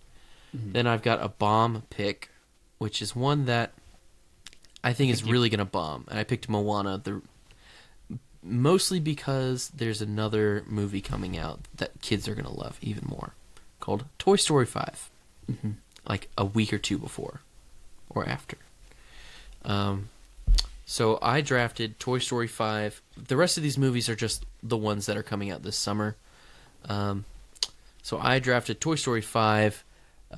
Then I've got a bomb pick, which is one that I think is really going to bomb. And I picked Moana, mostly because there's another movie coming out that kids are going to love even more, called Toy Story 5, like a week or two before or after. So I drafted Toy Story 5. The rest of these movies are just the ones that are coming out this summer. So I drafted Toy Story 5,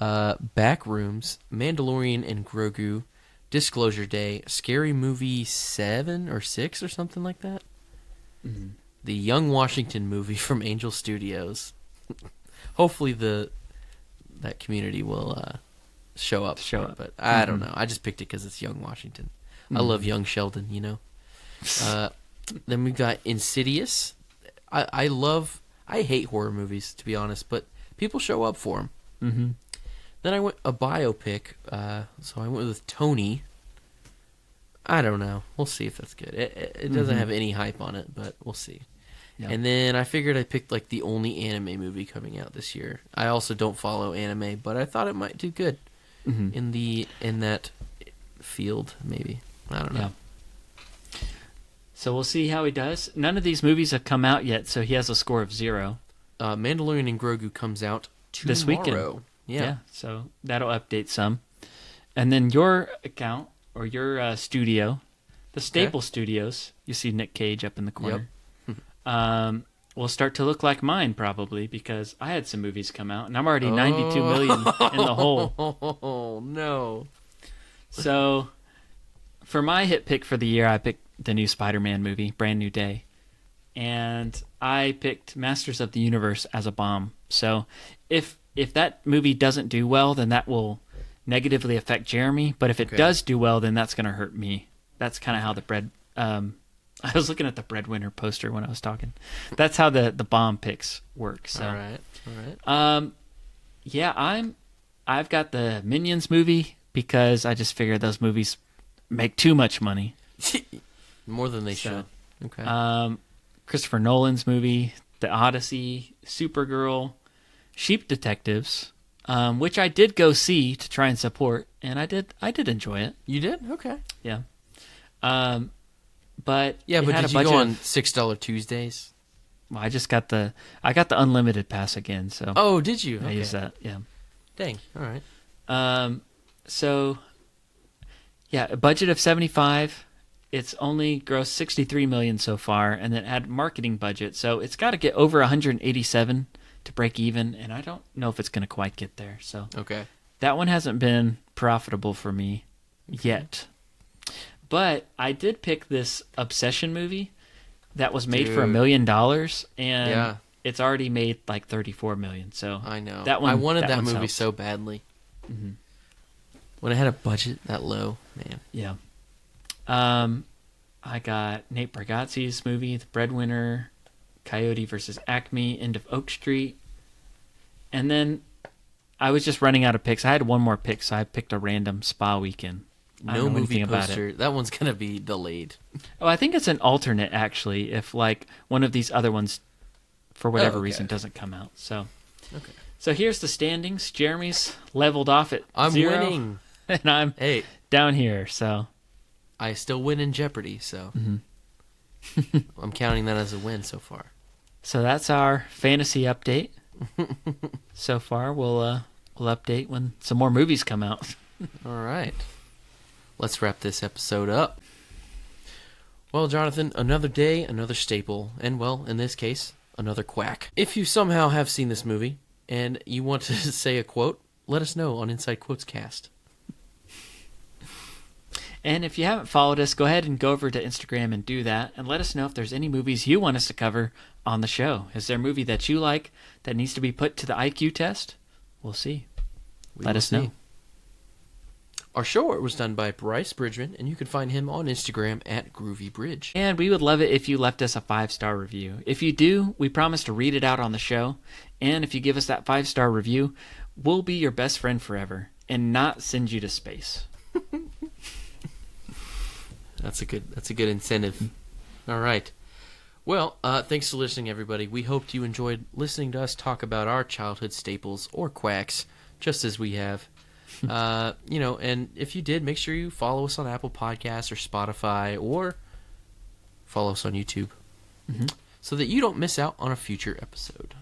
Backrooms, Mandalorian and Grogu, Disclosure Day, Scary Movie 7 or 6 or something like that. The Young Washington movie from Angel Studios. Hopefully that community will show up. But I don't know. I just picked it because it's Young Washington. I love young Sheldon, you know. Then we've got Insidious. I hate horror movies, to be honest, but people show up for them. Mm-hmm. Then I went a biopic, so I went with Tony. I don't know. We'll see if that's good. It doesn't have any hype on it, but we'll see. Yeah. And then I figured I picked like the only anime movie coming out this year. I also don't follow anime, but I thought it might do good in that field, maybe. I don't know. Yeah. So we'll see how he does. None of these movies have come out yet, so he has a score of 0. Mandalorian and Grogu comes out tomorrow. This weekend. Yeah. So that'll update some. And then your account, or your studio, the Staple Studios, you see Nick Cage up in the corner, will start to look like mine probably, because I had some movies come out, and I'm already 92 million in the hole. Oh, no. So for my hit pick for the year, I picked the new Spider-Man movie, Brand New Day. And I picked Masters of the Universe as a bomb. So if that movie doesn't do well, then that will negatively affect Jeremy. But if it does do well, then that's going to hurt me. That's kind of how the bread... I was looking at the breadwinner poster when I was talking. That's how the bomb picks work. So. All right. Yeah, I've got the Minions movie because I just figured those movies make too much money. More than they should. Okay. Christopher Nolan's movie, The Odyssey, Supergirl, Sheep Detectives, which I did go see to try and support, and I did enjoy it. You did? Okay. Yeah. But did you go on $6 Tuesdays? Well, I got the unlimited pass again, so. Oh, did you? I used that. Yeah. Dang. All right. So yeah, a budget of 75. It's only grossed 63 million so far, and then add marketing budget, so it's got to get over 187 to break even, and I don't know if it's going to quite get there. So that one hasn't been profitable for me yet. But I did pick this Obsession movie that was made for $1 million, and it's already made like 34 million. So I know that one. I wanted that movie helped. so badly. Mm-hmm. When it had a budget that low, man. Yeah. I got Nate Bargatze's movie, The Breadwinner, Coyote versus Acme, End of Oak Street. And then I was just running out of picks. I had one more pick, so I picked a random spa weekend. No movie poster. That one's going to be delayed. Oh, I think it's an alternate, actually, if like one of these other ones, for whatever reason, doesn't come out. So here's the standings. Jeremy's leveled off at 0. I'm winning. And I'm down here, so... I still win in Jeopardy, so I'm counting that as a win so far. So that's our fantasy update. So far, we'll update when some more movies come out. All right. Let's wrap this episode up. Well, Jonathan, another day, another staple, and, well, in this case, another quack. If you somehow have seen this movie and you want to say a quote, let us know on Insidequotescast. And if you haven't followed us, go ahead and go over to Instagram and do that, and let us know if there's any movies you want us to cover on the show. Is there a movie that you like that needs to be put to the IQ test? We'll see. Let us know. Our show art was done by Bryce Bridgman, and you can find him on Instagram at GroovyBridge. And we would love it if you left us a 5-star review. If you do, we promise to read it out on the show. And if you give us that 5-star review, we'll be your best friend forever and not send you to space. That's a good incentive. All right. Well, thanks for listening, everybody. We hoped you enjoyed listening to us talk about our childhood staples or quacks, just as we have. And if you did, make sure you follow us on Apple Podcasts or Spotify, or follow us on YouTube, so that you don't miss out on a future episode.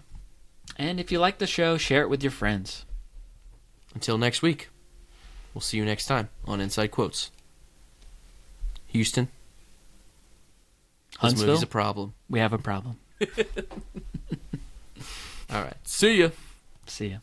And if you like the show, share it with your friends. Until next week, we'll see you next time on Inside Quotes. Houston, Huntsville, this movie's a problem. We have a problem. All right. See ya. See ya.